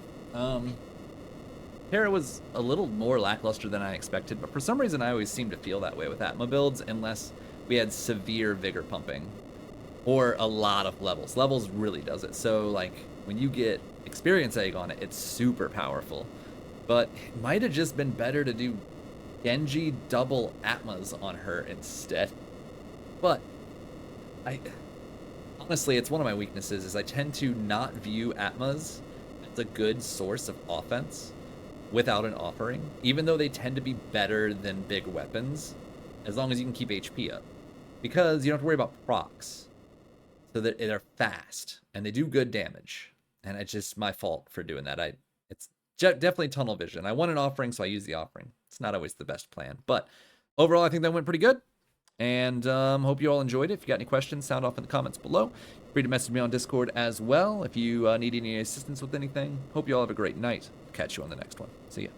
Terra was a little more lackluster than I expected, but for some reason I always seem to feel that way with Atma builds unless we had severe vigor pumping or a lot of levels. Levels really does it. So like when you get experience egg on it, it's super powerful. But it might have just been better to do Genji double Atmas on her instead. But honestly, it's one of my weaknesses is I tend to not view Atmas as a good source of offense without an offering, even though they tend to be better than big weapons, as long as you can keep HP up. Because you don't have to worry about procs. So that they're fast, and they do good damage. And it's just my fault for doing that. It's definitely tunnel vision. I want an offering, so I use the offering. It's not always the best plan. But overall, I think that went pretty good. And hope you all enjoyed it. If you got any questions, sound off in the comments below. Feel free to message me on Discord as well if you need any assistance with anything. Hope you all have a great night. Catch you on the next one. See ya.